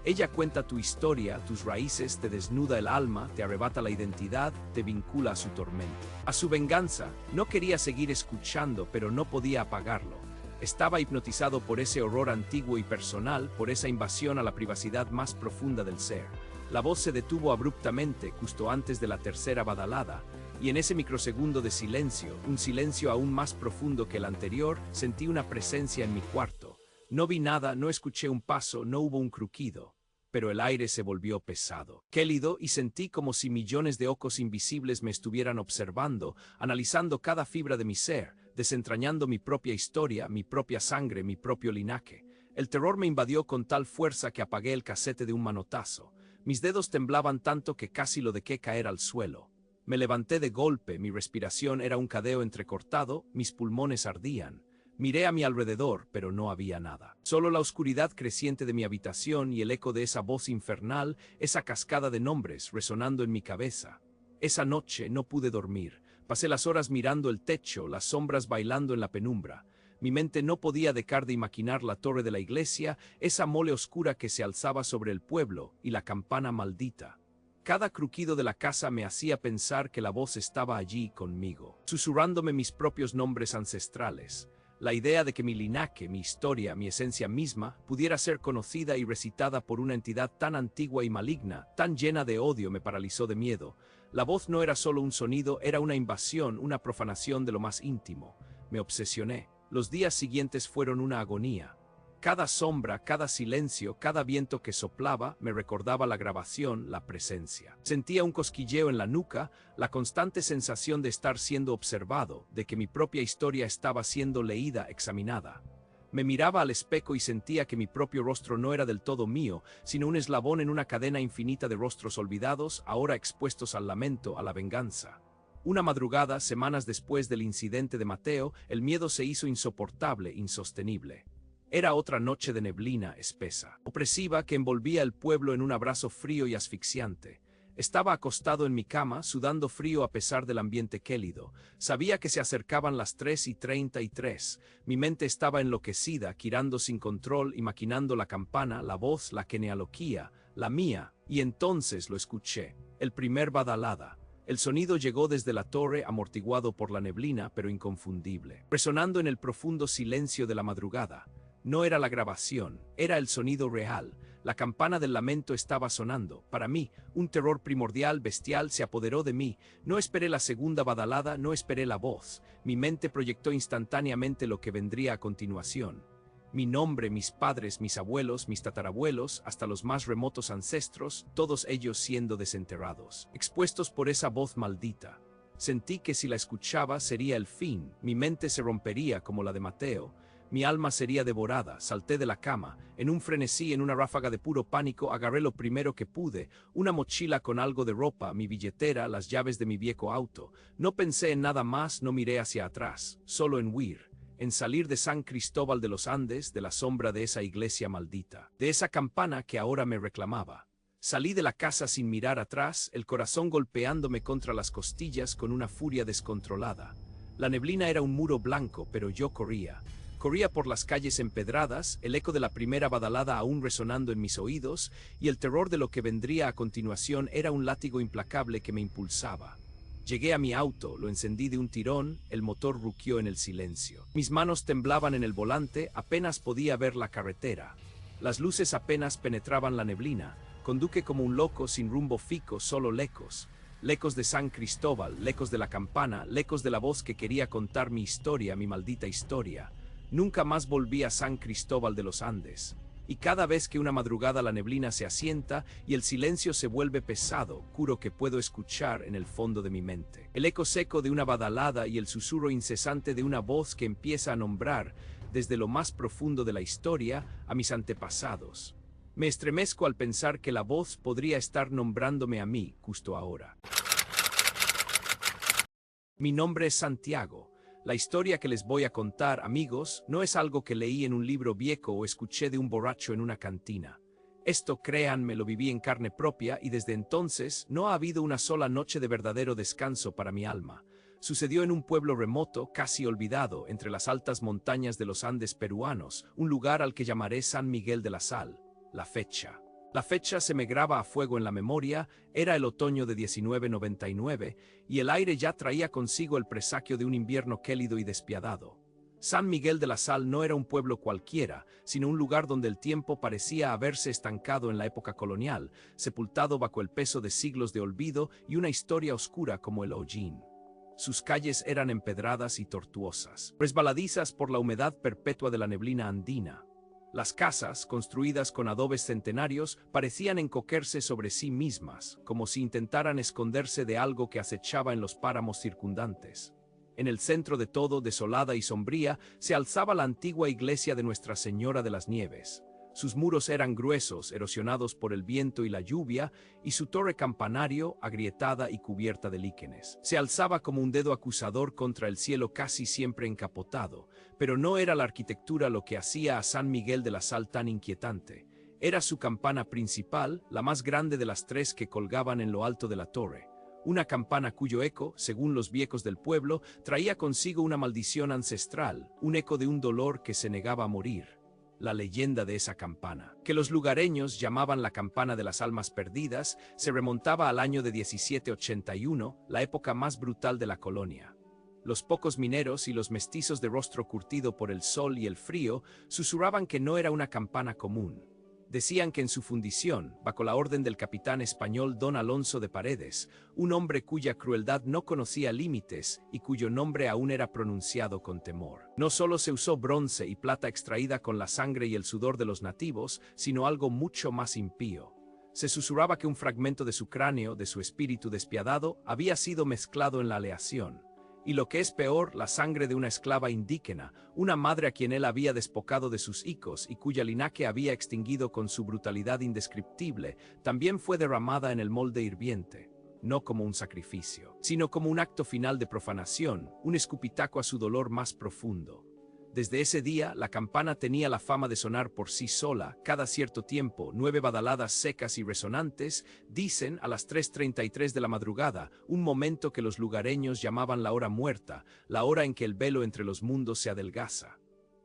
Ella cuenta tu historia, tus raíces, te desnuda el alma, te arrebata la identidad, te vincula a su tormento. A su venganza, no quería seguir escuchando, pero no podía apagarlo. Estaba hipnotizado por ese horror antiguo y personal, por esa invasión a la privacidad más profunda del ser. La voz se detuvo abruptamente, justo antes de la tercera badalada, y en ese microsegundo de silencio, un silencio aún más profundo que el anterior, sentí una presencia en mi cuarto. No vi nada, no escuché un paso, no hubo un crujido. Pero el aire se volvió pesado, gélido, y sentí como si millones de ojos invisibles me estuvieran observando, analizando cada fibra de mi ser, desentrañando mi propia historia, mi propia sangre, mi propio linaje. El terror me invadió con tal fuerza que apagué el casete de un manotazo. Mis dedos temblaban tanto que casi lo dejé caer al suelo. Me levanté de golpe, mi respiración era un jadeo entrecortado, mis pulmones ardían. Miré a mi alrededor, pero no había nada. Solo la oscuridad creciente de mi habitación y el eco de esa voz infernal, esa cascada de nombres resonando en mi cabeza. Esa noche no pude dormir. Pasé las horas mirando el techo, las sombras bailando en la penumbra. Mi mente no podía dejar de imaginar la torre de la iglesia, esa mole oscura que se alzaba sobre el pueblo, y la campana maldita. Cada crujido de la casa me hacía pensar que la voz estaba allí conmigo, susurrándome mis propios nombres ancestrales. La idea de que mi linaje, mi historia, mi esencia misma, pudiera ser conocida y recitada por una entidad tan antigua y maligna, tan llena de odio, me paralizó de miedo. La voz no era solo un sonido, era una invasión, una profanación de lo más íntimo. Me obsesioné. Los días siguientes fueron una agonía. Cada sombra, cada silencio, cada viento que soplaba me recordaba la grabación, la presencia. Sentía un cosquilleo en la nuca, la constante sensación de estar siendo observado, de que mi propia historia estaba siendo leída, examinada. Me miraba al espejo y sentía que mi propio rostro no era del todo mío, sino un eslabón en una cadena infinita de rostros olvidados, ahora expuestos al lamento, a la venganza. Una madrugada, semanas después del incidente de Mateo, el miedo se hizo insoportable, insostenible. Era otra noche de neblina espesa, opresiva, que envolvía el pueblo en un abrazo frío y asfixiante. Estaba acostado en mi cama, sudando frío a pesar del ambiente gélido. Sabía que se acercaban las 3:33. Mi mente estaba enloquecida, girando sin control y maquinando la campana, la voz, la genealogía, la mía, y entonces lo escuché. El primer badalada. El sonido llegó desde la torre, amortiguado por la neblina, pero inconfundible, resonando en el profundo silencio de la madrugada. No era la grabación, era el sonido real. La campana del lamento estaba sonando. Para mí, un terror primordial, bestial, se apoderó de mí. No esperé la segunda badalada, no esperé la voz. Mi mente proyectó instantáneamente lo que vendría a continuación. Mi nombre, mis padres, mis abuelos, mis tatarabuelos, hasta los más remotos ancestros, todos ellos siendo desenterrados, expuestos por esa voz maldita. Sentí que si la escuchaba sería el fin, mi mente se rompería como la de Mateo. Mi alma sería devorada. Salté de la cama. En un frenesí, en una ráfaga de puro pánico, agarré lo primero que pude, una mochila con algo de ropa, mi billetera, las llaves de mi viejo auto. No pensé en nada más, no miré hacia atrás, solo en huir, en salir de San Cristóbal de los Andes, de la sombra de esa iglesia maldita, de esa campana que ahora me reclamaba. Salí de la casa sin mirar atrás, el corazón golpeándome contra las costillas con una furia descontrolada. La neblina era un muro blanco, pero yo corría. Corría por las calles empedradas, el eco de la primera badalada aún resonando en mis oídos, y el terror de lo que vendría a continuación era un látigo implacable que me impulsaba. Llegué a mi auto, lo encendí de un tirón, el motor rugió en el silencio. Mis manos temblaban en el volante, apenas podía ver la carretera. Las luces apenas penetraban la neblina. Conduje como un loco, sin rumbo fijo, solo lejos. Lecos de San Cristóbal, lecos de la campana, lecos de la voz que quería contar mi historia, mi maldita historia. Nunca más volví a San Cristóbal de los Andes. Y cada vez que una madrugada la neblina se asienta y el silencio se vuelve pesado, juro que puedo escuchar en el fondo de mi mente el eco seco de una badalada y el susurro incesante de una voz que empieza a nombrar, desde lo más profundo de la historia, a mis antepasados. Me estremezco al pensar que la voz podría estar nombrándome a mí justo ahora. Mi nombre es Santiago. La historia que les voy a contar, amigos, no es algo que leí en un libro viejo o escuché de un borracho en una cantina. Esto, créanme, lo viví en carne propia y desde entonces no ha habido una sola noche de verdadero descanso para mi alma. Sucedió en un pueblo remoto, casi olvidado, entre las altas montañas de los Andes peruanos, un lugar al que llamaré San Miguel de la Sal. La fecha. La fecha se me graba a fuego en la memoria, era el otoño de 1999, y el aire ya traía consigo el presagio de un invierno gélido y despiadado. San Miguel de la Sal no era un pueblo cualquiera, sino un lugar donde el tiempo parecía haberse estancado en la época colonial, sepultado bajo el peso de siglos de olvido y una historia oscura como el Hollín. Sus calles eran empedradas y tortuosas, resbaladizas por la humedad perpetua de la neblina andina. Las casas, construidas con adobes centenarios, parecían encogerse sobre sí mismas, como si intentaran esconderse de algo que acechaba en los páramos circundantes. En el centro de todo, desolada y sombría, se alzaba la antigua iglesia de Nuestra Señora de las Nieves. Sus muros eran gruesos, erosionados por el viento y la lluvia, y su torre campanario, agrietada y cubierta de líquenes, se alzaba como un dedo acusador contra el cielo casi siempre encapotado. Pero no era la arquitectura lo que hacía a San Miguel de la Sal tan inquietante. Era su campana principal, la más grande de las tres que colgaban en lo alto de la torre. Una campana cuyo eco, según los viejos del pueblo, traía consigo una maldición ancestral, un eco de un dolor que se negaba a morir. La leyenda de esa campana, que los lugareños llamaban la campana de las almas perdidas, se remontaba al año de 1781, la época más brutal de la colonia. Los pocos mineros y los mestizos de rostro curtido por el sol y el frío susurraban que no era una campana común. Decían que en su fundición, bajo la orden del capitán español Don Alonso de Paredes, un hombre cuya crueldad no conocía límites y cuyo nombre aún era pronunciado con temor, no solo se usó bronce y plata extraída con la sangre y el sudor de los nativos, sino algo mucho más impío. Se susurraba que un fragmento de su cráneo, de su espíritu despiadado, había sido mezclado en la aleación. Y lo que es peor, la sangre de una esclava indígena, una madre a quien él había despojado de sus hijos y cuya linaje había extinguido con su brutalidad indescriptible, también fue derramada en el molde hirviente, no como un sacrificio, sino como un acto final de profanación, un escupitajo a su dolor más profundo. Desde ese día, la campana tenía la fama de sonar por sí sola, cada cierto tiempo, 9 badaladas secas y resonantes, dicen a las 3:33 de la madrugada, un momento que los lugareños llamaban la hora muerta, la hora en que el velo entre los mundos se adelgaza.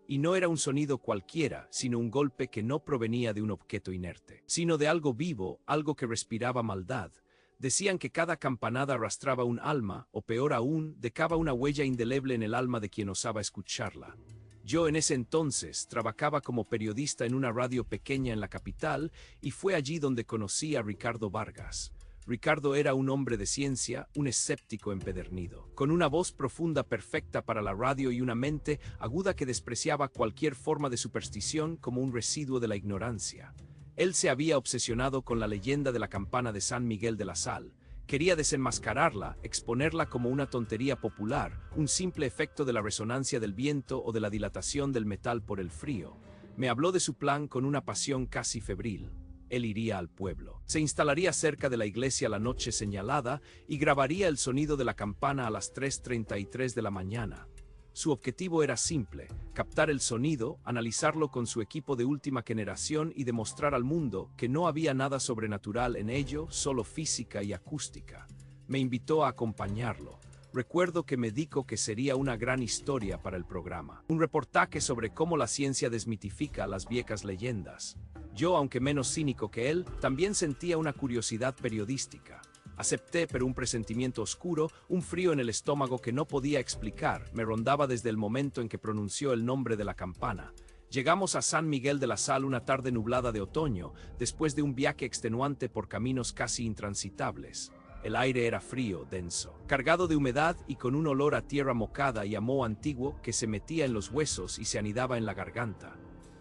Y no era un sonido cualquiera, sino un golpe que no provenía de un objeto inerte, sino de algo vivo, algo que respiraba maldad. Decían que cada campanada arrastraba un alma, o peor aún, dejaba una huella indeleble en el alma de quien osaba escucharla. Yo en ese entonces trabajaba como periodista en una radio pequeña en la capital y fue allí donde conocí a Ricardo Vargas. Ricardo era un hombre de ciencia, un escéptico empedernido, con una voz profunda perfecta para la radio y una mente aguda que despreciaba cualquier forma de superstición como un residuo de la ignorancia. Él se había obsesionado con la leyenda de la campana de San Miguel de la Sal. Quería desenmascararla, exponerla como una tontería popular, un simple efecto de la resonancia del viento o de la dilatación del metal por el frío. Me habló de su plan con una pasión casi febril. Él iría al pueblo, se instalaría cerca de la iglesia la noche señalada y grabaría el sonido de la campana a las 3:33 de la mañana. Su objetivo era simple: captar el sonido, analizarlo con su equipo de última generación y demostrar al mundo que no había nada sobrenatural en ello, solo física y acústica. Me invitó a acompañarlo. Recuerdo que me dijo que sería una gran historia para el programa, un reportaje sobre cómo la ciencia desmitifica las viejas leyendas. Yo, aunque menos cínico que él, también sentía una curiosidad periodística. Acepté, pero un presentimiento oscuro, un frío en el estómago que no podía explicar, me rondaba desde el momento en que pronunció el nombre de la campana. Llegamos a San Miguel de la Sal una tarde nublada de otoño, después de un viaje extenuante por caminos casi intransitables. El aire era frío, denso, cargado de humedad y con un olor a tierra mojada y a moho antiguo que se metía en los huesos y se anidaba en la garganta.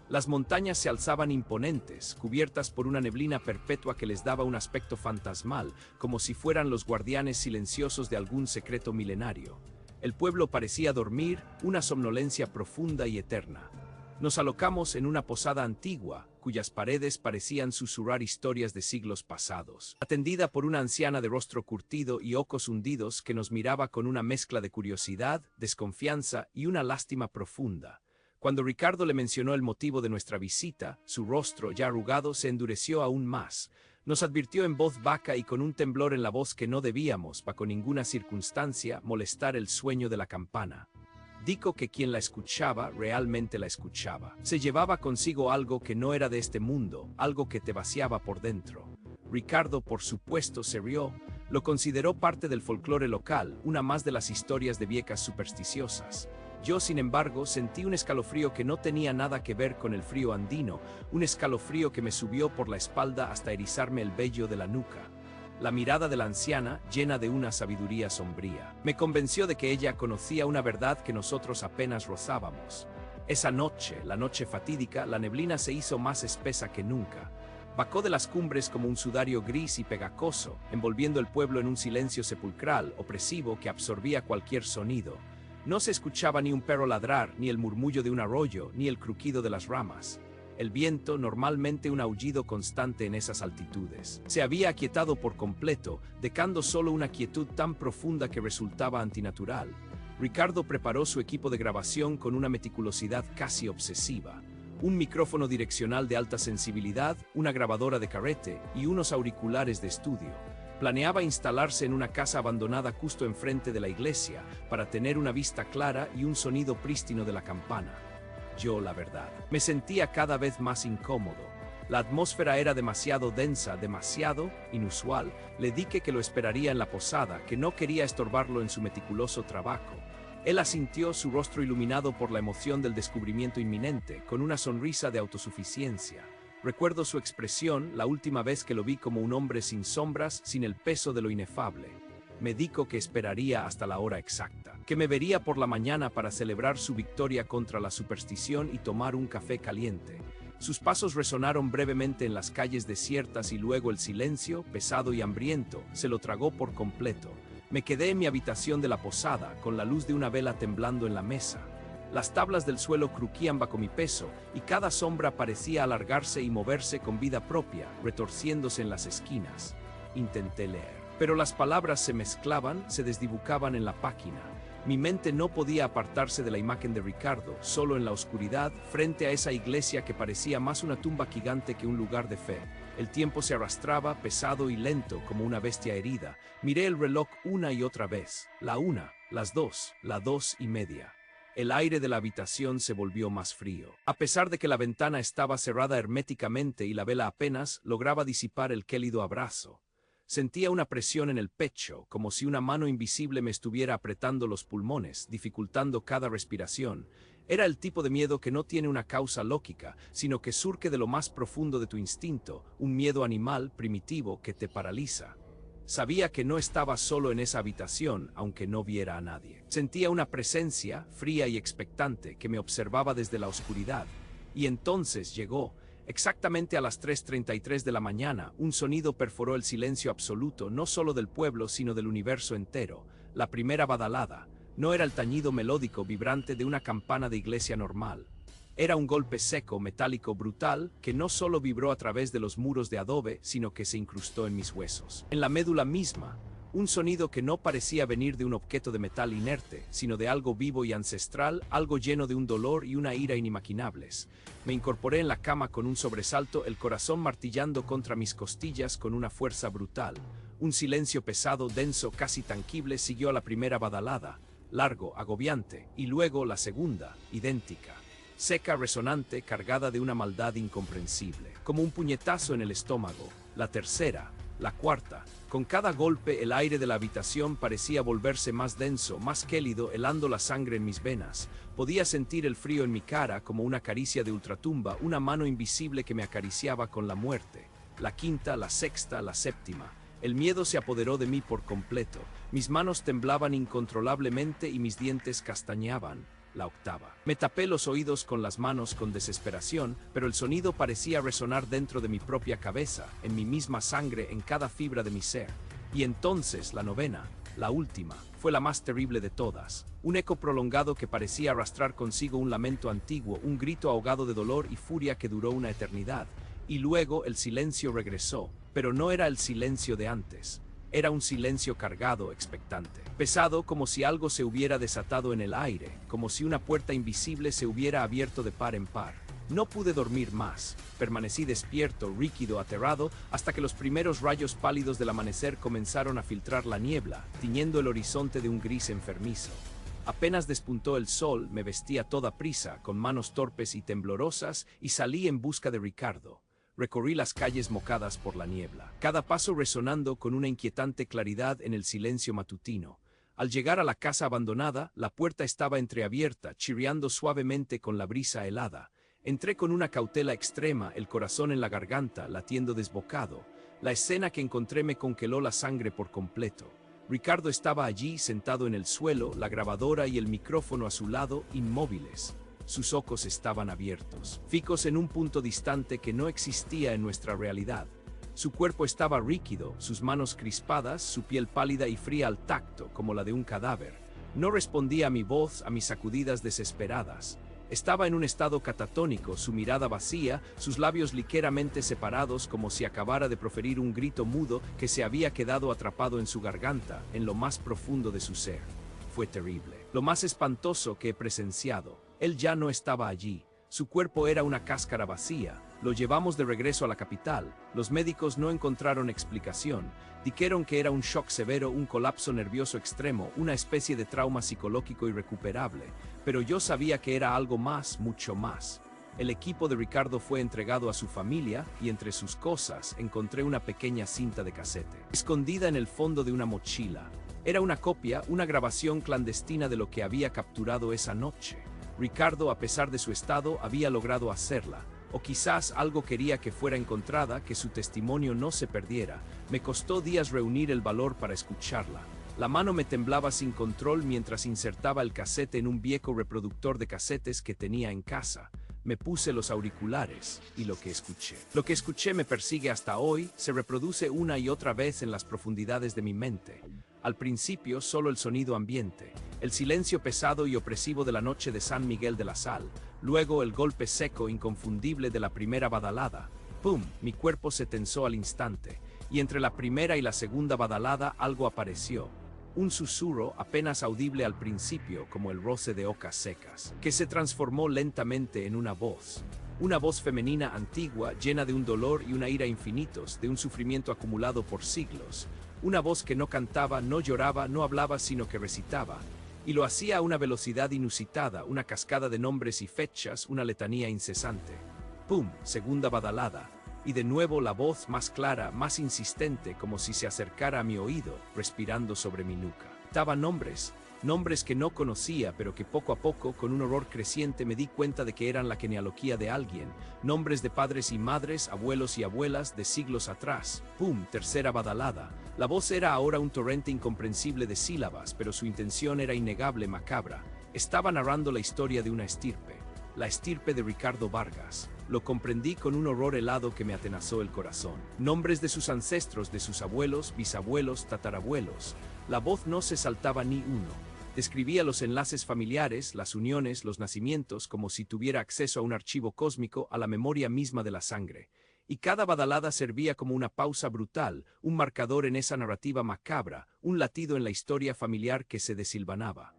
Las montañas se alzaban imponentes, cubiertas por una neblina perpetua que les daba un aspecto fantasmal, como si fueran los guardianes silenciosos de algún secreto milenario. El pueblo parecía dormir, una somnolencia profunda y eterna. Nos alocamos en una posada antigua, cuyas paredes parecían susurrar historias de siglos pasados, atendida por una anciana de rostro curtido y ojos hundidos que nos miraba con una mezcla de curiosidad, desconfianza y una lástima profunda. Cuando Ricardo le mencionó el motivo de nuestra visita, su rostro, ya arrugado, se endureció aún más. Nos advirtió en voz baja y con un temblor en la voz que no debíamos, bajo ninguna circunstancia, molestar el sueño de la campana. Dijo que quien la escuchaba, realmente la escuchaba. Se llevaba consigo algo que no era de este mundo, algo que te vaciaba por dentro. Ricardo, por supuesto, se rió. Lo consideró parte del folclore local, una más de las historias de viejas supersticiosas. Yo, sin embargo, sentí un escalofrío que no tenía nada que ver con el frío andino, un escalofrío que me subió por la espalda hasta erizarme el vello de la nuca. La mirada de la anciana, llena de una sabiduría sombría, me convenció de que ella conocía una verdad que nosotros apenas rozábamos. Esa noche, la noche fatídica, la neblina se hizo más espesa que nunca. Bajó de las cumbres como un sudario gris y pegajoso, envolviendo el pueblo en un silencio sepulcral, opresivo, que absorbía cualquier sonido. No se escuchaba ni un perro ladrar, ni el murmullo de un arroyo, ni el crujido de las ramas. El viento, normalmente un aullido constante en esas altitudes, se había aquietado por completo, dejando solo una quietud tan profunda que resultaba antinatural. Ricardo preparó su equipo de grabación con una meticulosidad casi obsesiva. Un micrófono direccional de alta sensibilidad, una grabadora de carrete y unos auriculares de estudio. Planeaba instalarse en una casa abandonada justo enfrente de la iglesia, para tener una vista clara y un sonido prístino de la campana. Yo, la verdad, me sentía cada vez más incómodo. La atmósfera era demasiado densa, demasiado inusual. Le dije que lo esperaría en la posada, que no quería estorbarlo en su meticuloso trabajo. Él asintió, su rostro iluminado por la emoción del descubrimiento inminente, con una sonrisa de autosuficiencia. Recuerdo su expresión la última vez que lo vi, como un hombre sin sombras, sin el peso de lo inefable. Me dijo que esperaría hasta la hora exacta, que me vería por la mañana para celebrar su victoria contra la superstición y tomar un café caliente. Sus pasos resonaron brevemente en las calles desiertas y luego el silencio, pesado y hambriento, se lo tragó por completo. Me quedé en mi habitación de la posada, con la luz de una vela temblando en la mesa. Las tablas del suelo crujían bajo mi peso, y cada sombra parecía alargarse y moverse con vida propia, retorciéndose en las esquinas. Intenté leer, pero las palabras se mezclaban, se desdibujaban en la página. Mi mente no podía apartarse de la imagen de Ricardo, solo en la oscuridad, frente a esa iglesia que parecía más una tumba gigante que un lugar de fe. El tiempo se arrastraba, pesado y lento, como una bestia herida. Miré el reloj una y otra vez. La 1, las 2, la 2:30. El aire de la habitación se volvió más frío. A pesar de que la ventana estaba cerrada herméticamente y la vela apenas lograba disipar el gélido abrazo. Sentía una presión en el pecho, como si una mano invisible me estuviera apretando los pulmones, dificultando cada respiración. Era el tipo de miedo que no tiene una causa lógica, sino que surge de lo más profundo de tu instinto, un miedo animal, primitivo, que te paraliza. Sabía que no estaba solo en esa habitación, aunque no viera a nadie. Sentía una presencia, fría y expectante, que me observaba desde la oscuridad. Y entonces llegó. Exactamente a las 3:33 de la mañana, un sonido perforó el silencio absoluto, no solo del pueblo, sino del universo entero. La primera badalada. No era el tañido melódico vibrante de una campana de iglesia normal. Era un golpe seco, metálico, brutal, que no solo vibró a través de los muros de adobe, sino que se incrustó en mis huesos, en la médula misma. Un sonido que no parecía venir de un objeto de metal inerte, sino de algo vivo y ancestral, algo lleno de un dolor y una ira inimaginables. Me incorporé en la cama con un sobresalto, el corazón martillando contra mis costillas con una fuerza brutal. Un silencio pesado, denso, casi tangible, siguió a la primera badalada, largo, agobiante, y luego la segunda, idéntica. Seca, resonante, cargada de una maldad incomprensible, como un puñetazo en el estómago. La tercera, la cuarta. Con cada golpe el aire de la habitación parecía volverse más denso, más gélido, helando la sangre en mis venas. Podía sentir el frío en mi cara como una caricia de ultratumba, una mano invisible que me acariciaba con la muerte. La quinta, la sexta, la séptima. El miedo se apoderó de mí por completo. Mis manos temblaban incontrolablemente y mis dientes castañeaban. La octava. Me tapé los oídos con las manos con desesperación, pero el sonido parecía resonar dentro de mi propia cabeza, en mi misma sangre, en cada fibra de mi ser. Y entonces la novena, la última, fue la más terrible de todas. Un eco prolongado que parecía arrastrar consigo un lamento antiguo, un grito ahogado de dolor y furia que duró una eternidad. Y luego el silencio regresó, pero no era el silencio de antes. Era un silencio cargado, expectante, pesado, como si algo se hubiera desatado en el aire, como si una puerta invisible se hubiera abierto de par en par. No pude dormir más. Permanecí despierto, rígido, aterrado, hasta que los primeros rayos pálidos del amanecer comenzaron a filtrar la niebla, tiñendo el horizonte de un gris enfermizo. Apenas despuntó el sol, me vestí a toda prisa, con manos torpes y temblorosas, y salí en busca de Ricardo. Recorrí las calles mocadas por la niebla, cada paso resonando con una inquietante claridad en el silencio matutino. Al llegar a la casa abandonada, la puerta estaba entreabierta, chirriando suavemente con la brisa helada. Entré con una cautela extrema, el corazón en la garganta, latiendo desbocado. La escena que encontré me congeló la sangre por completo. Ricardo estaba allí, sentado en el suelo, la grabadora y el micrófono a su lado, inmóviles. Sus ojos estaban abiertos, fijos en un punto distante que no existía en nuestra realidad. Su cuerpo estaba rígido, sus manos crispadas, su piel pálida y fría al tacto, como la de un cadáver. No respondía a mi voz, a mis sacudidas desesperadas. Estaba en un estado catatónico, su mirada vacía, sus labios ligeramente separados como si acabara de proferir un grito mudo que se había quedado atrapado en su garganta, en lo más profundo de su ser. Fue terrible, lo más espantoso que he presenciado. Él ya no estaba allí. Su cuerpo era una cáscara vacía. Lo llevamos de regreso a la capital. Los médicos no encontraron explicación. Dijeron que era un shock severo, un colapso nervioso extremo, una especie de trauma psicológico irrecuperable. Pero yo sabía que era algo más, mucho más. El equipo de Ricardo fue entregado a su familia y entre sus cosas encontré una pequeña cinta de casete, escondida en el fondo de una mochila. Era una copia, una grabación clandestina de lo que había capturado esa noche. Ricardo, a pesar de su estado, había logrado hacerla, o quizás algo quería que fuera encontrada, que su testimonio no se perdiera. Me costó días reunir el valor para escucharla. La mano me temblaba sin control mientras insertaba el casete en un viejo reproductor de casetes que tenía en casa. Me puse los auriculares, y lo que escuché me persigue hasta hoy, se reproduce una y otra vez en las profundidades de mi mente. Al principio solo el sonido ambiente, el silencio pesado y opresivo de la noche de San Miguel de la Sal, luego el golpe seco inconfundible de la primera badalada. ¡Pum! Mi cuerpo se tensó al instante, y entre la primera y la segunda badalada algo apareció. Un susurro apenas audible al principio como el roce de hojas secas, que se transformó lentamente en una voz femenina antigua, llena de un dolor y una ira infinitos, de un sufrimiento acumulado por siglos. Una voz que no cantaba, no lloraba, no hablaba, sino que recitaba. Y lo hacía a una velocidad inusitada, una cascada de nombres y fechas, una letanía incesante. ¡Pum! Segunda badalada. Y de nuevo la voz más clara, más insistente, como si se acercara a mi oído, respirando sobre mi nuca. Daba nombres que no conocía, pero que poco a poco, con un horror creciente, me di cuenta de que eran la genealogía de alguien. Nombres de padres y madres, abuelos y abuelas, de siglos atrás. ¡Pum! Tercera badalada. La voz era ahora un torrente incomprensible de sílabas, pero su intención era innegable, macabra. Estaba narrando la historia de una estirpe. La estirpe de Ricardo Vargas. Lo comprendí con un horror helado que me atenazó el corazón. Nombres de sus ancestros, de sus abuelos, bisabuelos, tatarabuelos. La voz no se saltaba ni uno. Describía los enlaces familiares, las uniones, los nacimientos, como si tuviera acceso a un archivo cósmico, a la memoria misma de la sangre. Y cada badalada servía como una pausa brutal, un marcador en esa narrativa macabra, un latido en la historia familiar que se desilvanaba.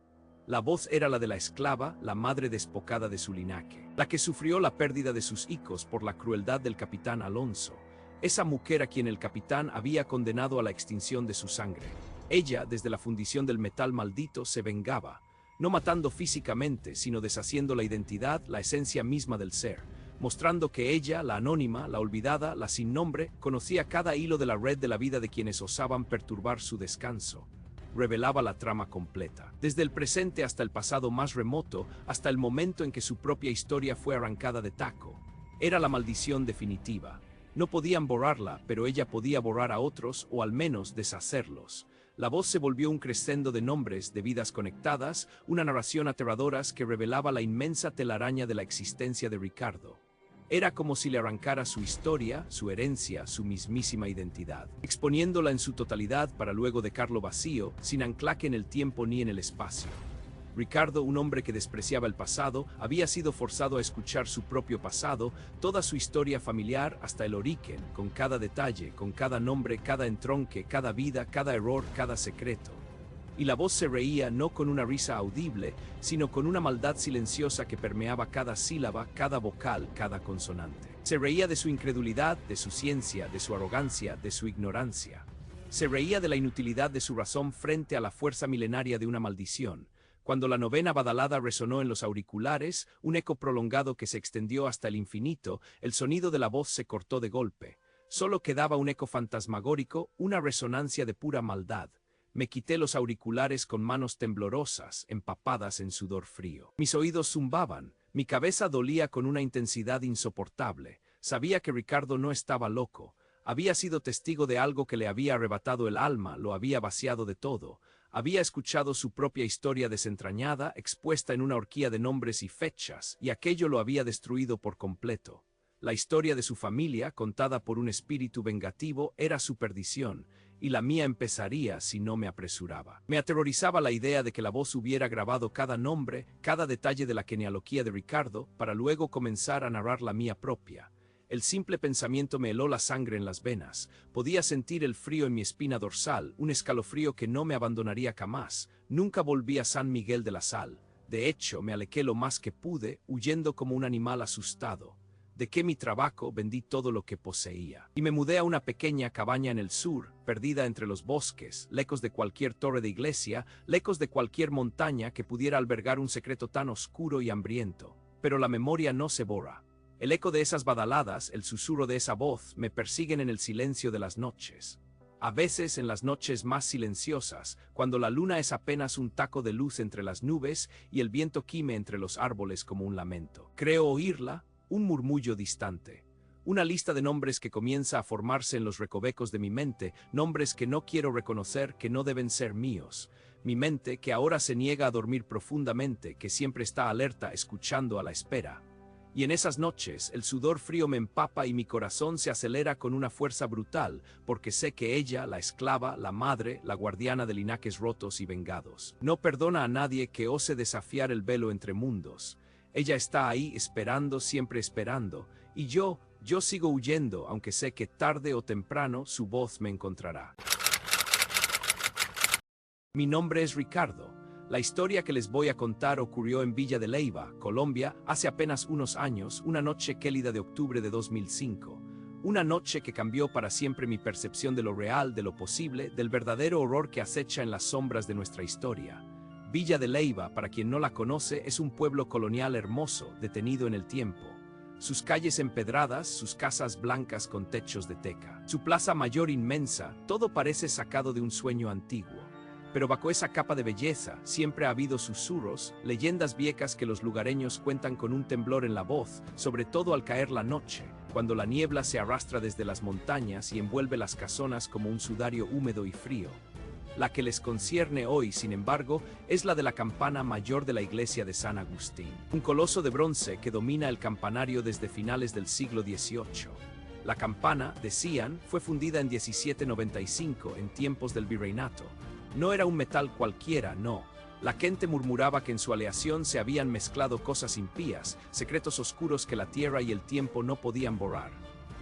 La voz era la de la esclava, la madre despojada de su linaje, la que sufrió la pérdida de sus hijos por la crueldad del capitán Alonso, esa mujer a quien el capitán había condenado a la extinción de su sangre. Ella, desde la fundición del metal maldito, se vengaba, no matando físicamente, sino deshaciendo la identidad, la esencia misma del ser, mostrando que ella, la anónima, la olvidada, la sin nombre, conocía cada hilo de la red de la vida de quienes osaban perturbar su descanso. Revelaba la trama completa, desde el presente hasta el pasado más remoto, hasta el momento en que su propia historia fue arrancada de taco. Era la maldición definitiva. No podían borrarla, pero ella podía borrar a otros o al menos deshacerlos. La voz se volvió un crescendo de nombres, de vidas conectadas, una narración aterradora que revelaba la inmensa telaraña de la existencia de Ricardo. Era como si le arrancara su historia, su herencia, su mismísima identidad, exponiéndola en su totalidad para luego dejarlo vacío, sin anclaje en el tiempo ni en el espacio. Ricardo, un hombre que despreciaba el pasado, había sido forzado a escuchar su propio pasado, toda su historia familiar hasta el origen, con cada detalle, con cada nombre, cada entronque, cada vida, cada error, cada secreto. Y la voz se reía no con una risa audible, sino con una maldad silenciosa que permeaba cada sílaba, cada vocal, cada consonante. Se reía de su incredulidad, de su ciencia, de su arrogancia, de su ignorancia. Se reía de la inutilidad de su razón frente a la fuerza milenaria de una maldición. Cuando la novena badalada resonó en los auriculares, un eco prolongado que se extendió hasta el infinito, el sonido de la voz se cortó de golpe. Solo quedaba un eco fantasmagórico, una resonancia de pura maldad. Me quité los auriculares con manos temblorosas, empapadas en sudor frío. Mis oídos zumbaban, mi cabeza dolía con una intensidad insoportable. Sabía que Ricardo no estaba loco. Había sido testigo de algo que le había arrebatado el alma, lo había vaciado de todo. Había escuchado su propia historia desentrañada, expuesta en una horquilla de nombres y fechas, y aquello lo había destruido por completo. La historia de su familia, contada por un espíritu vengativo, era su perdición, y la mía empezaría si no me apresuraba. Me aterrorizaba la idea de que la voz hubiera grabado cada nombre, cada detalle de la genealogía de Ricardo, para luego comenzar a narrar la mía propia. El simple pensamiento me heló la sangre en las venas. Podía sentir el frío en mi espina dorsal, un escalofrío que no me abandonaría jamás. Nunca volví a San Miguel de la Sal. De hecho, me alejé lo más que pude, huyendo como un animal asustado. Dejé mi trabajo, vendí todo lo que poseía. Y me mudé a una pequeña cabaña en el sur, perdida entre los bosques, lejos de cualquier torre de iglesia, lejos de cualquier montaña que pudiera albergar un secreto tan oscuro y hambriento. Pero la memoria no se borra. El eco de esas badaladas, el susurro de esa voz, me persiguen en el silencio de las noches. A veces en las noches más silenciosas, cuando la luna es apenas un taco de luz entre las nubes y el viento gime entre los árboles como un lamento. Creo oírla, un murmullo distante. Una lista de nombres que comienza a formarse en los recovecos de mi mente, nombres que no quiero reconocer, que no deben ser míos. Mi mente, que ahora se niega a dormir profundamente, que siempre está alerta, escuchando a la espera. Y en esas noches, el sudor frío me empapa y mi corazón se acelera con una fuerza brutal, porque sé que ella, la esclava, la madre, la guardiana de linajes rotos y vengados, no perdona a nadie que ose desafiar el velo entre mundos. Ella está ahí esperando, siempre esperando, y yo sigo huyendo, aunque sé que tarde o temprano su voz me encontrará. Mi nombre es Ricardo. La historia que les voy a contar ocurrió en Villa de Leyva, Colombia, hace apenas unos años, una noche gélida de octubre de 2005. Una noche que cambió para siempre mi percepción de lo real, de lo posible, del verdadero horror que acecha en las sombras de nuestra historia. Villa de Leyva, para quien no la conoce, es un pueblo colonial hermoso, detenido en el tiempo. Sus calles empedradas, sus casas blancas con techos de teca, su plaza mayor inmensa, todo parece sacado de un sueño antiguo. Pero bajo esa capa de belleza siempre ha habido susurros, leyendas viejas que los lugareños cuentan con un temblor en la voz, sobre todo al caer la noche, cuando la niebla se arrastra desde las montañas y envuelve las casonas como un sudario húmedo y frío. La que les concierne hoy, sin embargo, es la de la campana mayor de la iglesia de San Agustín, un coloso de bronce que domina el campanario desde finales del siglo XVIII. La campana, decían, fue fundida en 1795, en tiempos del virreinato. No era un metal cualquiera, no. La gente murmuraba que en su aleación se habían mezclado cosas impías, secretos oscuros que la tierra y el tiempo no podían borrar.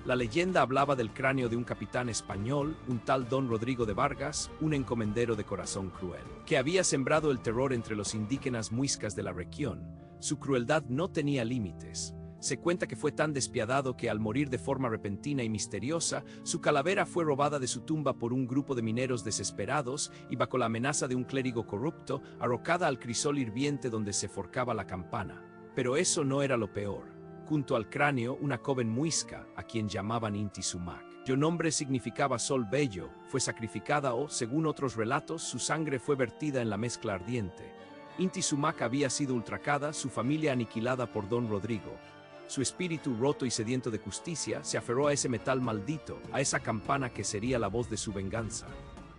La leyenda hablaba del cráneo de un capitán español, un tal Don Rodrigo de Vargas, un encomendero de corazón cruel, que había sembrado el terror entre los indígenas muiscas de la región. Su crueldad no tenía límites. Se cuenta que fue tan despiadado que al morir de forma repentina y misteriosa, su calavera fue robada de su tumba por un grupo de mineros desesperados y bajo la amenaza de un clérigo corrupto, arrojada al crisol hirviente donde se forjaba la campana. Pero eso no era lo peor. Junto al cráneo, una joven muisca, a quien llamaban Inti Sumac, cuyo nombre significaba sol bello, fue sacrificada o, según otros relatos, su sangre fue vertida en la mezcla ardiente. Inti Sumac había sido ultrajada, su familia aniquilada por Don Rodrigo. Su espíritu roto y sediento de justicia se aferró a ese metal maldito, a esa campana que sería la voz de su venganza.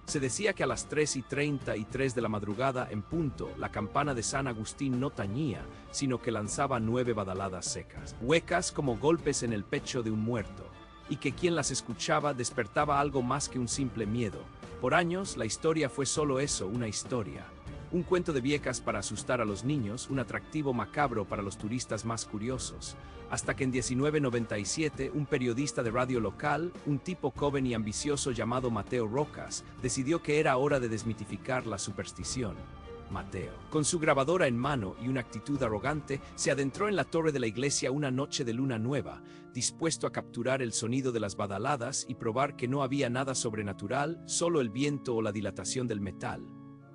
Se decía que a las 3:33 de la madrugada en punto, la campana de San Agustín no tañía, sino que lanzaba 9 badaladas secas, huecas como golpes en el pecho de un muerto, y que quien las escuchaba despertaba algo más que un simple miedo. Por años, la historia fue solo eso, una historia. Un cuento de viejas para asustar a los niños, un atractivo macabro para los turistas más curiosos, hasta que en 1997 un periodista de radio local, un tipo joven y ambicioso llamado Mateo Rocas, decidió que era hora de desmitificar la superstición. Mateo, con su grabadora en mano y una actitud arrogante, se adentró en la torre de la iglesia una noche de luna nueva, dispuesto a capturar el sonido de las badaladas y probar que no había nada sobrenatural, solo el viento o la dilatación del metal.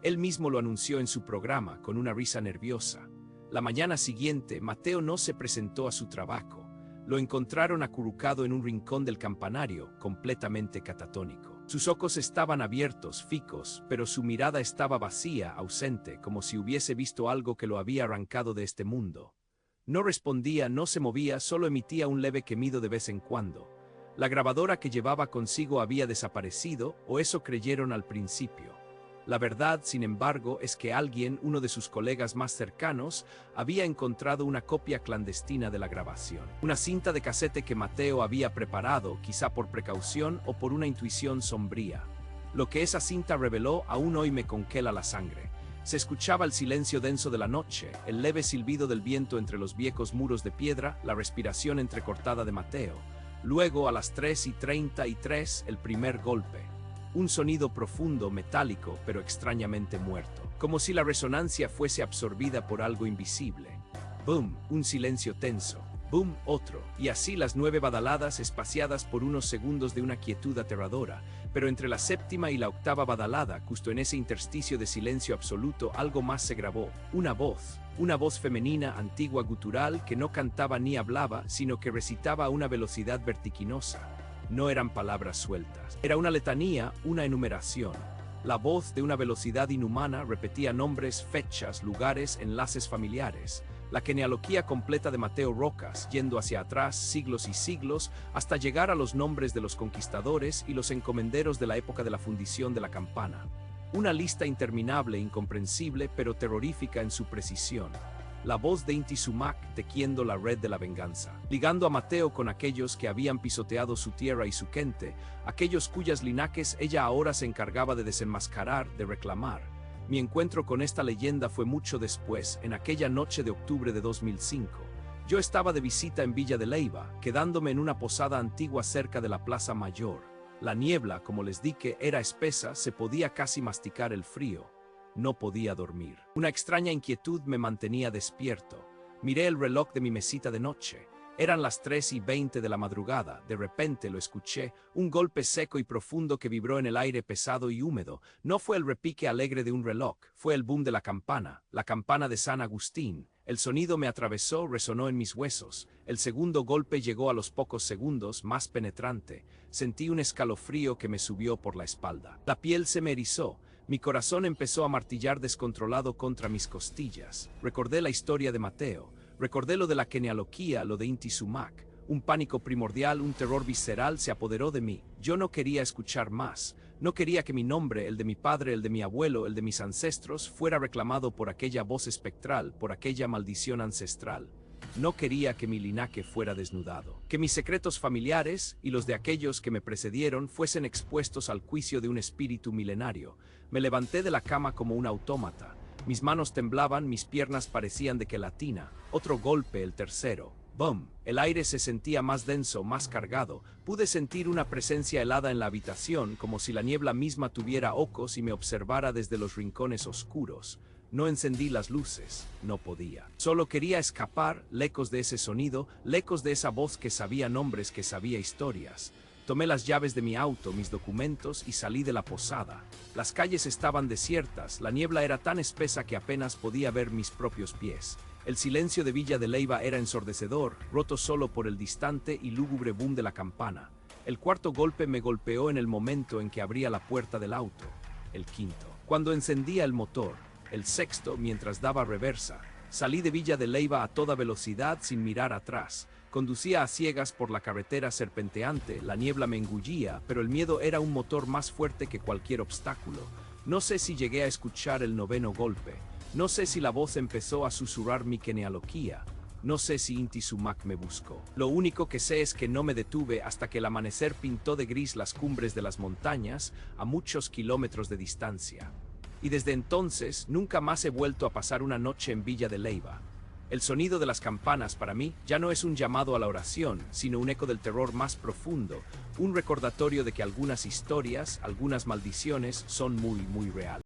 Él mismo lo anunció en su programa, con una risa nerviosa. La mañana siguiente, Mateo no se presentó a su trabajo. Lo encontraron acurrucado en un rincón del campanario, completamente catatónico. Sus ojos estaban abiertos, fijos, pero su mirada estaba vacía, ausente, como si hubiese visto algo que lo había arrancado de este mundo. No respondía, no se movía, solo emitía un leve gemido de vez en cuando. La grabadora que llevaba consigo había desaparecido, o eso creyeron al principio. La verdad, sin embargo, es que alguien, uno de sus colegas más cercanos, había encontrado una copia clandestina de la grabación. Una cinta de casete que Mateo había preparado, quizá por precaución o por una intuición sombría. Lo que esa cinta reveló aún hoy me congela la sangre. Se escuchaba el silencio denso de la noche, el leve silbido del viento entre los viejos muros de piedra, la respiración entrecortada de Mateo. Luego, a las 3:33, el primer golpe. Un sonido profundo, metálico, pero extrañamente muerto, como si la resonancia fuese absorbida por algo invisible. Boom, un silencio tenso. Boom, otro, y así las 9 badaladas espaciadas por unos segundos de una quietud aterradora, pero entre la 7ª y la 8ª badalada, justo en ese intersticio de silencio absoluto, algo más se grabó, una voz femenina, antigua, gutural, que no cantaba ni hablaba, sino que recitaba a una velocidad vertiginosa. No eran palabras sueltas. Era una letanía, una enumeración. La voz, de una velocidad inhumana, repetía nombres, fechas, lugares, enlaces familiares. La genealogía completa de Mateo Rocas, yendo hacia atrás siglos y siglos, hasta llegar a los nombres de los conquistadores y los encomenderos de la época de la fundición de la campana. Una lista interminable, incomprensible, pero terrorífica en su precisión. La voz de Inti Sumac tejiendo la red de la venganza, ligando a Mateo con aquellos que habían pisoteado su tierra y su gente, aquellos cuyas linajes ella ahora se encargaba de desenmascarar, de reclamar. Mi encuentro con esta leyenda fue mucho después, en aquella noche de octubre de 2005. Yo estaba de visita en Villa de Leyva, quedándome en una posada antigua cerca de la Plaza Mayor. La niebla, como les dije, era espesa, se podía casi masticar el frío. No podía dormir. Una extraña inquietud me mantenía despierto. Miré el reloj de mi mesita de noche. Eran las 3:20 de la madrugada. De repente lo escuché, un golpe seco y profundo que vibró en el aire pesado y húmedo. No fue el repique alegre de un reloj, fue el boom de la campana de San Agustín. El sonido me atravesó, resonó en mis huesos. El segundo golpe llegó a los pocos segundos, más penetrante. Sentí un escalofrío que me subió por la espalda. La piel se me erizó. Mi corazón empezó a martillar descontrolado contra mis costillas. Recordé la historia de Mateo. Recordé lo de la genealogía, lo de Inti Sumac. Un pánico primordial, un terror visceral se apoderó de mí. Yo no quería escuchar más. No quería que mi nombre, el de mi padre, el de mi abuelo, el de mis ancestros, fuera reclamado por aquella voz espectral, por aquella maldición ancestral. No quería que mi linaje fuera desnudado, que mis secretos familiares y los de aquellos que me precedieron fuesen expuestos al juicio de un espíritu milenario. Me levanté de la cama como un autómata. Mis manos temblaban, mis piernas parecían de quelatina. Otro golpe, el tercero. ¡Bum! El aire se sentía más denso, más cargado. Pude sentir una presencia helada en la habitación, como si la niebla misma tuviera ojos y me observara desde los rincones oscuros. No encendí las luces, no podía. Solo quería escapar, lejos de ese sonido, lejos de esa voz que sabía nombres, que sabía historias. Tomé las llaves de mi auto, mis documentos y salí de la posada. Las calles estaban desiertas, la niebla era tan espesa que apenas podía ver mis propios pies. El silencio de Villa de Leyva era ensordecedor, roto solo por el distante y lúgubre boom de la campana. El cuarto golpe me golpeó en el momento en que abría la puerta del auto. El quinto, cuando encendía el motor. El sexto, mientras daba reversa. Salí de Villa de Leyva a toda velocidad sin mirar atrás. Conducía a ciegas por la carretera serpenteante, la niebla me engullía, pero el miedo era un motor más fuerte que cualquier obstáculo. No sé si llegué a escuchar el noveno golpe, no sé si la voz empezó a susurrar mi genealogía, no sé si Inti Sumac me buscó. Lo único que sé es que no me detuve hasta que el amanecer pintó de gris las cumbres de las montañas a muchos kilómetros de distancia. Y desde entonces nunca más he vuelto a pasar una noche en Villa de Leyva. El sonido de las campanas para mí ya no es un llamado a la oración, sino un eco del terror más profundo, un recordatorio de que algunas historias, algunas maldiciones son muy reales.